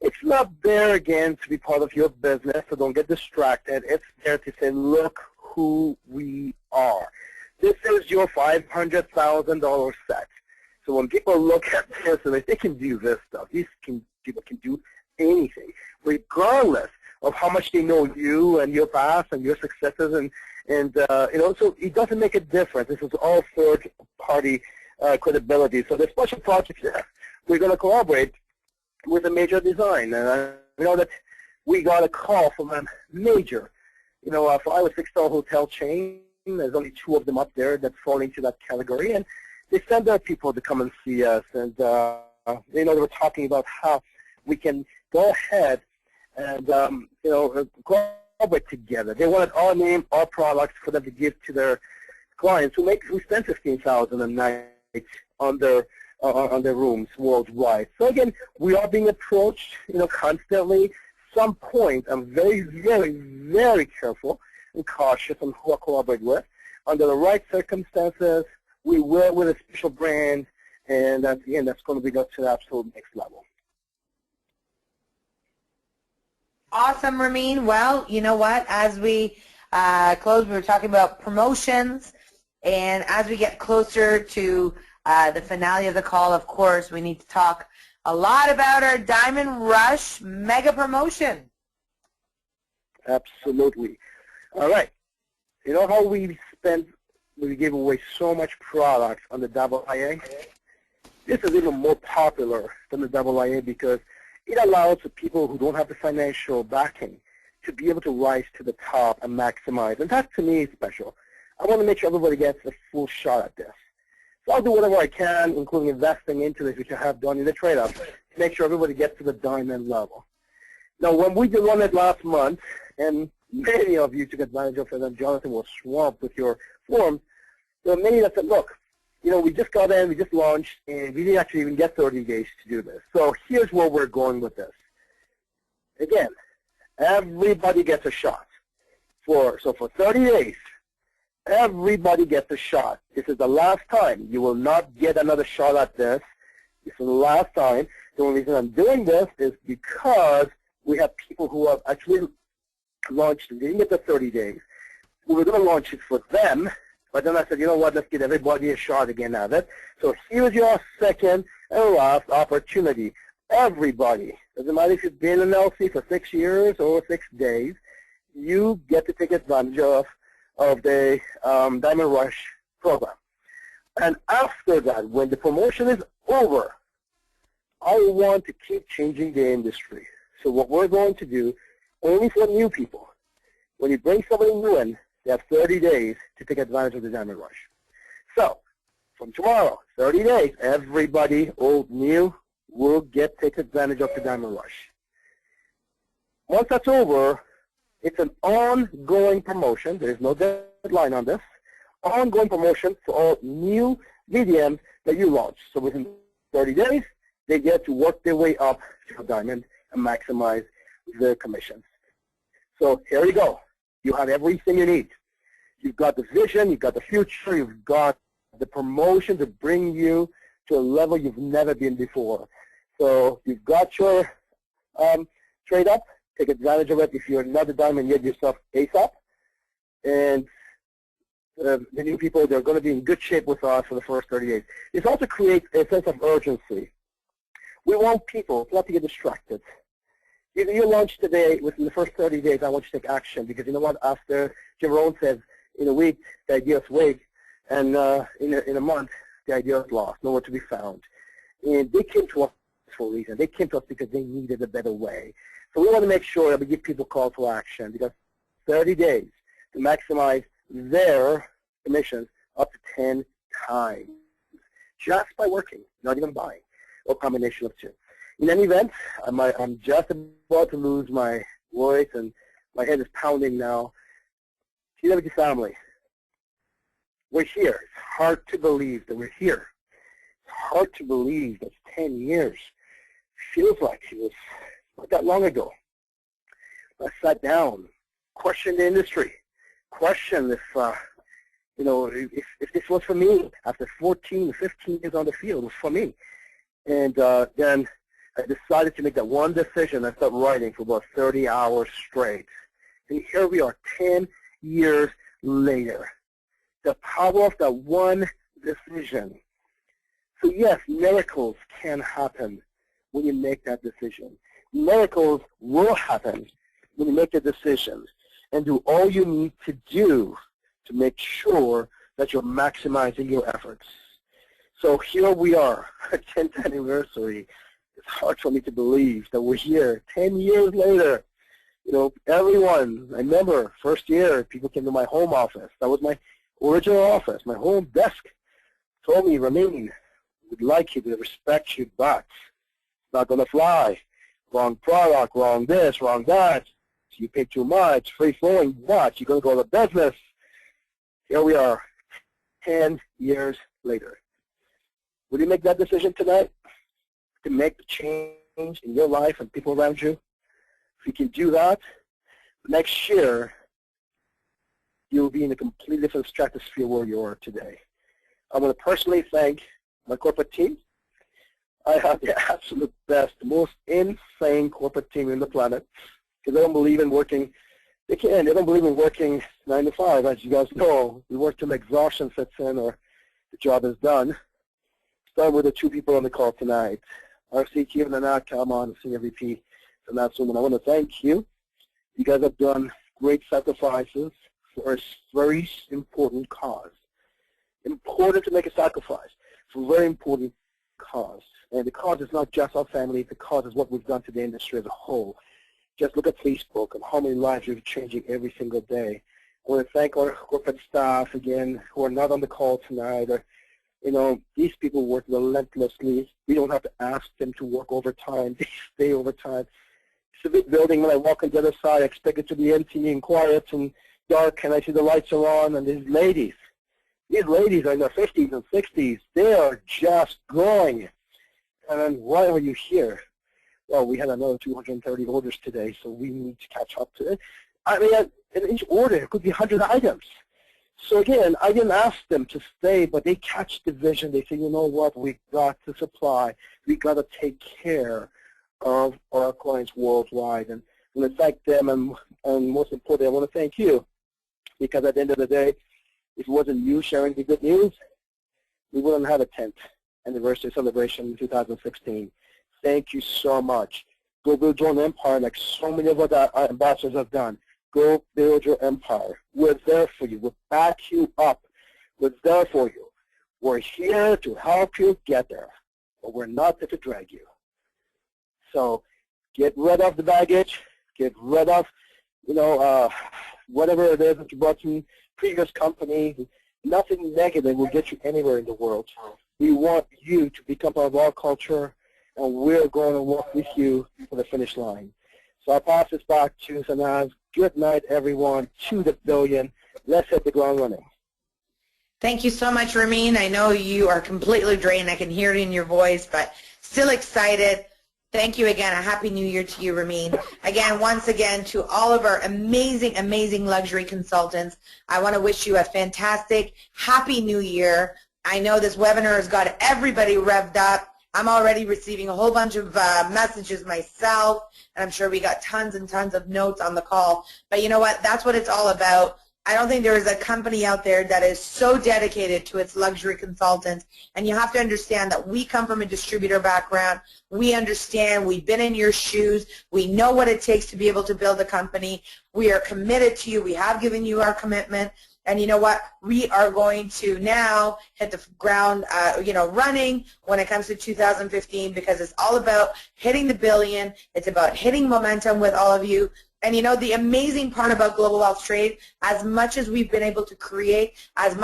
It's not there, again, to be part of your business, so don't get distracted. It's there to say, look who we are. This is your $500,000 set. So when people look at this and they can do this stuff, people can do anything, regardless of how much they know you and your past and your successes, and you know, so it doesn't make a difference. This is all third-party credibility. So the special projects, we're going to collaborate with a major design. And I know that we got a call from a major, you know, 5- or 6-star hotel chain. There's only 2 of them up there that fall into that category, and they send their people to come and see us. And you know, they were talking about how we can go ahead and you know, collaborate together. They wanted our name, our products for them to give to their clients who spend $15,000 a night on their rooms worldwide. So again, we are being approached, you know, constantly. Some point, I'm very, very, very careful and cautious on who I collaborate with. Under the right circumstances, we will with a special brand, and again, that's going to be up to the absolute next level. Awesome, Ramin. Well, you know what? As we close, we were talking about promotions, and as we get closer to the finale of the call, of course, we need to talk a lot about our Diamond Rush mega promotion. Absolutely. All right. You know how we gave away so much product on the AA? This is even more popular than the AA because it allows the people who don't have the financial backing to be able to rise to the top and maximize. And that, to me, is special. I want to make sure everybody gets a full shot at this. So I'll do whatever I can, including investing into this, which I have done in the trade-off, to make sure everybody gets to the diamond level. Now, when we did run it last month, and many of you took advantage of it, and Jonathan was swamped with your forms, there were many that said, look, you know, we just got in, we just launched, and we didn't actually even get 30 days to do this. So here's where we're going with this. Again, everybody gets a shot. So for 30 days, everybody gets a shot. This is the last time. You will not get another shot at this. This is the last time. The only reason I'm doing this is because we have people who have actually launched, didn't get the 30 days. We were going to launch it for them, but then I said, you know what, let's give everybody a shot again at it. So here's your second and last opportunity. Everybody, doesn't matter if you've been in LC for 6 years or 6 days, you get to take advantage of of the Diamond Rush program. And after that, when the promotion is over, I want to keep changing the industry. So what we're going to do, only for new people, when you bring somebody new in, they have 30 days to take advantage of the Diamond Rush. So from tomorrow, 30 days, everybody, old, new, will take advantage of the Diamond Rush. Once that's over, it's an ongoing promotion. There is no deadline on this. Ongoing promotion for all new mediums that you launch. So within 30 days, they get to work their way up to a diamond and maximize their commissions. So here you go. You have everything you need. You've got the vision, you've got the future, you've got the promotion to bring you to a level you've never been before. So you've got your trade up. Take advantage of it. If you're not a diamond yet yourself, ASAP. And the new people, they're going to be in good shape with us for the first 30 days. It also creates a sense of urgency. We want people not to get distracted. If you launch today, within the first 30 days, I want you to take action, because you know what? After Jim Rohn says, in a week, the idea is weak, and in a month, the idea is lost, nowhere to be found. And they came to us for a reason. They came to us because they needed a better way. So we want to make sure that we give people call to action, because 30 days to maximize their commissions up to 10 times, just by working, not even buying, or combination of two. In any event, I'm just about to lose my voice, and my head is pounding now. GWT family, we're here. It's hard to believe that we're here. It's hard to believe that 10 years feels like it was not that long ago. I sat down, questioned the industry, questioned if, if this was for me. After 14, 15 years on the field, it was for me. And then I decided to make that one decision. I started writing for about 30 hours straight. And here we are 10 years later. The power of that one decision. So yes, miracles can happen when you make that decision. Miracles will happen when you make the decisions and do all you need to do to make sure that you're maximizing your efforts. So here we are, our 10th anniversary. It's hard for me to believe that we're here 10 years later. You know, everyone, I remember first year, people came to my home office. That was my original office, my home desk. Told me, Ramin, we'd like you to respect you, but it's not going to fly. Wrong product, wrong this, wrong that. You pay too much, free flowing, what? You're going to go to business. Here we are, 10 years later. Will you make that decision tonight to make the change in your life and people around you? If you can do that, next year, you'll be in a completely different stratosphere where you are today. I want to personally thank my corporate team. I have the absolute best, most insane corporate team in the planet, because they don't believe in working. They don't believe in working 9 to 5. As you guys know, we work till exhaustion sets in or the job is done. Start with the two people on the call tonight. Our CQ and Anat Kalman, Senior VP, and that's woman. I want to thank you. You guys have done great sacrifices for a very important cause. Important to make a sacrifice for a very important cause. And the cause is not just our family. The cause is what we've done to the industry as a whole. Just look at Facebook and how many lives we're changing every single day. I want to thank our corporate staff again who are not on the call tonight. Or, you know, these people work relentlessly. We don't have to ask them to work overtime. They stay overtime. It's a big building. When I walk on the other side, I expect it to be empty and quiet and dark, and I see the lights are on, and these ladies are in their 50s and 60s. They are just going. And then why are you here? Well, we had another 230 orders today, so we need to catch up to it. I mean, in each order, it could be 100 items. So again, I didn't ask them to stay, but they catch the vision. They say, you know what, we got to supply. We got to take care of our clients worldwide. And I want to thank them, and most importantly, I want to thank you, because at the end of the day, if it wasn't you sharing the good news, we wouldn't have a 10th anniversary celebration in 2016. Thank you so much. Go build your own empire like so many of our ambassadors have done. Go build your empire. We're there for you. We'll back you up. We're there for you. We're here to help you get there, but we're not there to drag you. So get rid of the baggage. Get rid of, whatever it is that you brought from previous companies. Nothing negative will get you anywhere in the world. We want you to become part of our culture, and we're going to walk with you to the finish line. So I'll pass this back to Sanaz. Good night, everyone. To the billion. Let's hit the ground running. Thank you so much, Ramin. I know you are completely drained. I can hear it in your voice, but still excited. Thank you again. A Happy New Year to you, Ramin. Again, once again, to all of our amazing, amazing luxury consultants, I want to wish you a fantastic Happy New Year. I know this webinar has got everybody revved up. I'm already receiving a whole bunch of messages myself, and I'm sure we got tons and tons of notes on the call. But you know what? That's what it's all about. I don't think there is a company out there that is so dedicated to its luxury consultants, and you have to understand that we come from a distributor background. We understand. We've been in your shoes. We know what it takes to be able to build a company. We are committed to you. We have given you our commitment. And you know what? We are going to now hit the ground, running when it comes to 2015, because it's all about hitting the billion. It's about hitting momentum with all of you. And you know, the amazing part about Global Wealth Trade, as much as we've been able to create, as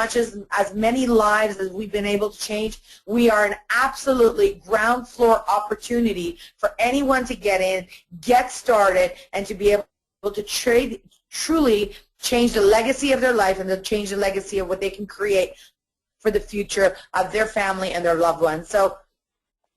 many lives as we've been able to change, we are an absolutely ground floor opportunity for anyone to get in, get started, and to be able to trade, truly change the legacy of their life and to change the legacy of what they can create for the future of their family and their loved ones. So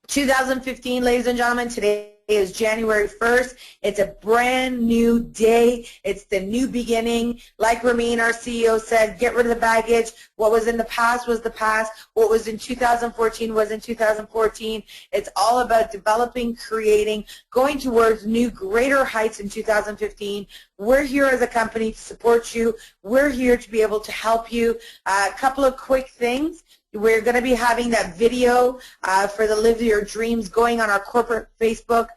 2015, ladies and gentlemen, today is January 1st. It's a brand new day. It's the new beginning. Like Ramin, our CEO, said, get rid of the baggage. What was in the past was the past. What was in 2014 was in 2014. It's all about developing, creating, going towards new, greater heights in 2015. We're here as a company to support you. We're here to be able to help you. A couple of quick things. We're going to be having that video for the Live Your Dreams going on our corporate Facebook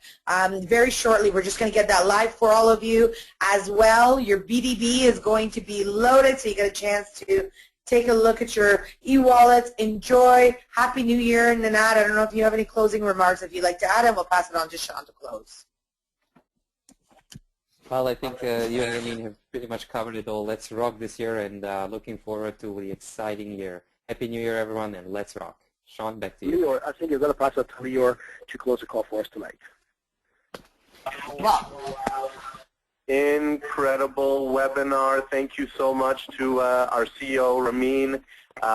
very shortly. We're just going to get that live for all of you as well. Your BDB is going to be loaded, so you get a chance to take a look at your e-wallets. Enjoy. Happy New Year. And Nanad, I don't know if you have any closing remarks if you'd like to add, and we'll pass it on to Sean to close. Well, I think you and Ramin have pretty much covered it all. Let's rock this year, and looking forward to the exciting year. Happy New Year, everyone, and let's rock. Sean, back to you. Lior, I think you're going to pass it to Lior to close the call for us tonight. Incredible webinar. Thank you so much to our CEO, Ramin,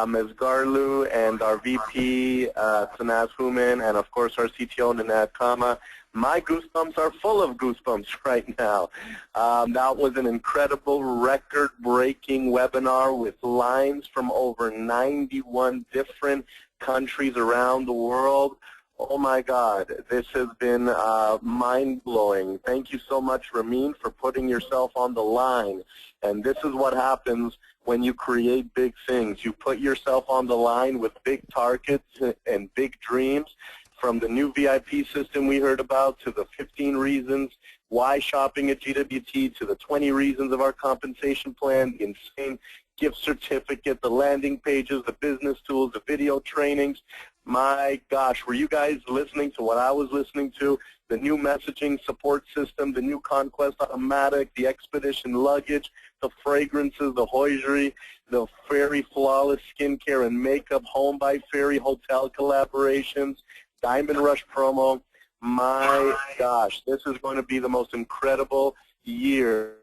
Ms. Garlu, and our VP, Sanaz Human, and of course our CTO, Nanad Kama. My goosebumps are full of goosebumps right now. That was an incredible record-breaking webinar with lines from over 91 different countries around the world. Oh my God, this has been mind-blowing. Thank you so much, Ramin, for putting yourself on the line. And this is what happens when you create big things. You put yourself on the line with big targets and big dreams. From the new VIP system we heard about, to the 15 reasons why shopping at GWT, to the 20 reasons of our compensation plan, the insane gift certificate, the landing pages, the business tools, the video trainings. My gosh, were you guys listening to what I was listening to? The new messaging support system, the new Conquest Automatic, the Expedition luggage, the fragrances, the hosiery, the Fairy Flawless skincare and makeup, Home by Fairy hotel collaborations, Diamond Rush promo. My gosh, this is going to be the most incredible year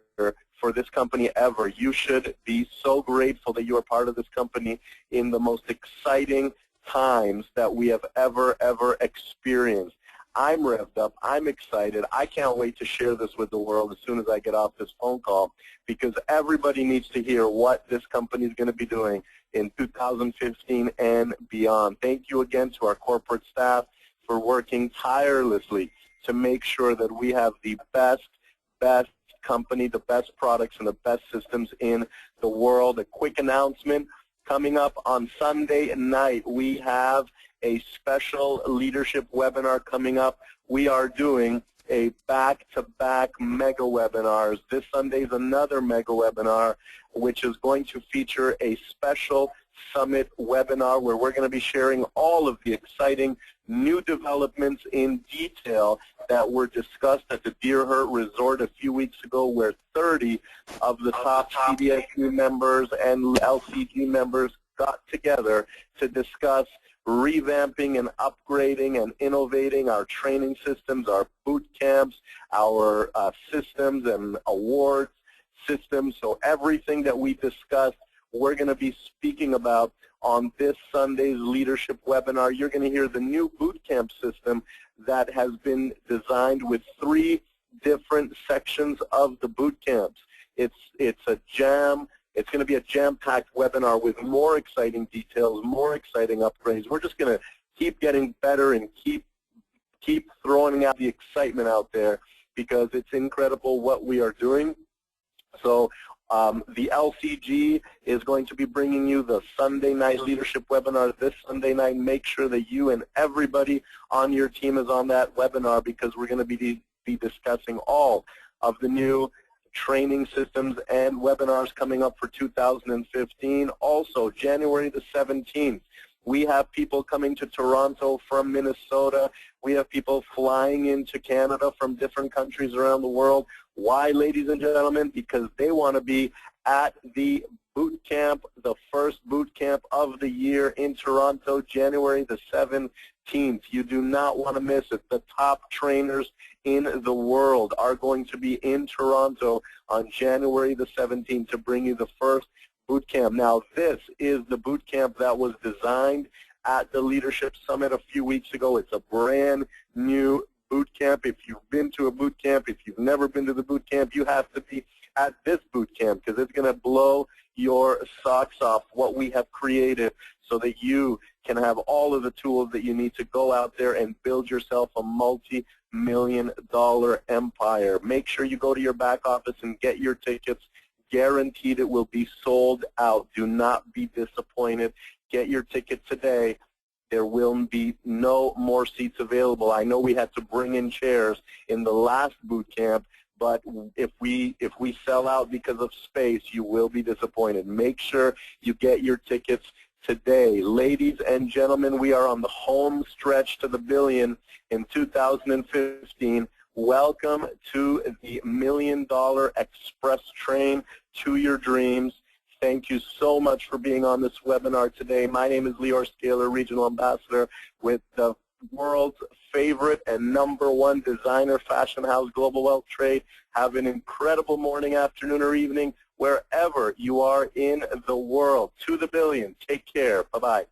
for this company ever. You should be so grateful that you are part of this company in the most exciting times that we have ever experienced. I'm revved up. I'm excited. I can't wait to share this with the world as soon as I get off this phone call, because everybody needs to hear what this company is going to be doing in 2015 and beyond. Thank you again to our corporate staff for working tirelessly to make sure that we have the best company, the best products, and the best systems in the world. A quick announcement. Coming up on Sunday night, we have a special leadership webinar coming up. We are doing a back-to-back mega webinars. This Sunday is another mega webinar, which is going to feature a special summit webinar where we're going to be sharing all of the exciting new developments in detail that were discussed at the Deer Hurt Resort a few weeks ago, where 30 of the top CDSU members and LCG members got together to discuss revamping and upgrading and innovating our training systems, our boot camps, our systems and awards systems. So everything that we discussed, we're going to be speaking about on this Sunday's leadership webinar. You're going to hear the new boot camp system that has been designed with 3 different sections of the boot camps. It's going to be a jam-packed webinar with more exciting details, more exciting upgrades. We're just going to keep getting better and keep throwing out the excitement out there, because it's incredible what we are doing. So the LCG is going to be bringing you the Sunday night leadership webinar this Sunday night. Make sure that you and everybody on your team is on that webinar, because we're going to be discussing all of the new training systems and webinars coming up for 2015. Also, January the 17th, we have people coming to Toronto from Minnesota. We have people flying into Canada from different countries around the world. Why, ladies and gentlemen? Because they want to be at the boot camp, the first boot camp of the year in Toronto, January the 17th. You do not want to miss it. The top trainers in the world are going to be in Toronto on January the 17th to bring you the first boot camp. Now, this is the boot camp that was designed at the Leadership Summit a few weeks ago. It's a brand new boot camp. If you've been to a boot camp, if you've never been to the boot camp, you have to be at this boot camp, because it's going to blow your socks off what we have created, so that you can have all of the tools that you need to go out there and build yourself a multi-million-dollar empire. Make sure you go to your back office and get your tickets. Guaranteed it will be sold out. Do not be disappointed. Get your ticket today. There will be no more seats available. I know we had to bring in chairs in the last boot camp, but if we sell out because of space, you will be disappointed. Make sure you get your tickets today. Ladies and gentlemen, we are on the home stretch to the billion in 2015. Welcome to the $1 Million Express Train to your dreams. Thank you so much for being on this webinar today. My name is Lior Scaler, Regional Ambassador with the world's favorite and #1 designer fashion house, Global Wealth Trade. Have an incredible morning, afternoon, or evening wherever you are in the world. To the billion. Take care. Bye-bye.